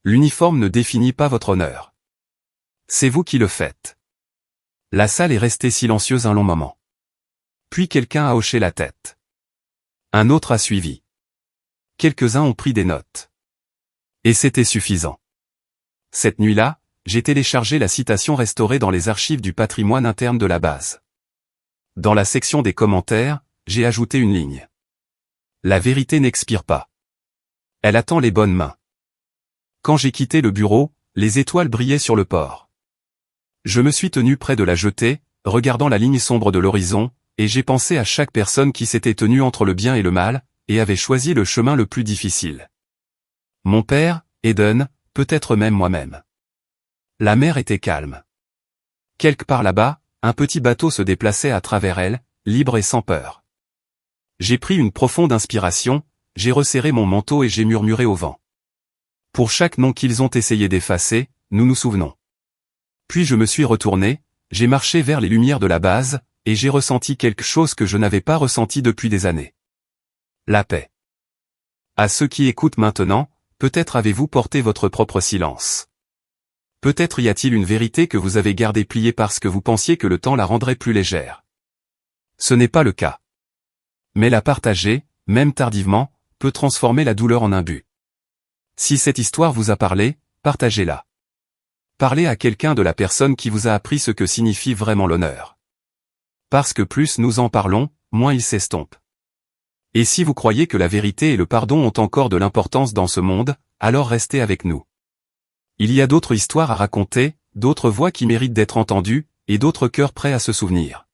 L'uniforme ne définit pas votre honneur. C'est vous qui le faites. La salle est restée silencieuse un long moment. Puis quelqu'un a hoché la tête. Un autre a suivi. Quelques-uns ont pris des notes. Et c'était suffisant. Cette nuit-là, j'ai téléchargé la citation restaurée dans les archives du patrimoine interne de la base. Dans la section des commentaires, j'ai ajouté une ligne. La vérité n'expire pas. Elle attend les bonnes mains. Quand j'ai quitté le bureau, les étoiles brillaient sur le port. Je me suis tenu près de la jetée, regardant la ligne sombre de l'horizon, et j'ai pensé à chaque personne qui s'était tenue entre le bien et le mal, et avait choisi le chemin le plus difficile. Mon père, Eden, peut-être même moi-même. La mer était calme. Quelque part là-bas, un petit bateau se déplaçait à travers elle, libre et sans peur. J'ai pris une profonde inspiration, j'ai resserré mon manteau et j'ai murmuré au vent. Pour chaque nom qu'ils ont essayé d'effacer, nous nous souvenons. Puis je me suis retourné, j'ai marché vers les lumières de la base, et j'ai ressenti quelque chose que je n'avais pas ressenti depuis des années. La paix. À ceux qui écoutent maintenant, peut-être avez-vous porté votre propre silence. Peut-être y a-t-il une vérité que vous avez gardée pliée parce que vous pensiez que le temps la rendrait plus légère. Ce n'est pas le cas. Mais la partager, même tardivement, peut transformer la douleur en un but. Si cette histoire vous a parlé, partagez-la. Parlez à quelqu'un de la personne qui vous a appris ce que signifie vraiment l'honneur. Parce que plus nous en parlons, moins il s'estompe. Et si vous croyez que la vérité et le pardon ont encore de l'importance dans ce monde, alors restez avec nous. Il y a d'autres histoires à raconter, d'autres voix qui méritent d'être entendues, et d'autres cœurs prêts à se souvenir.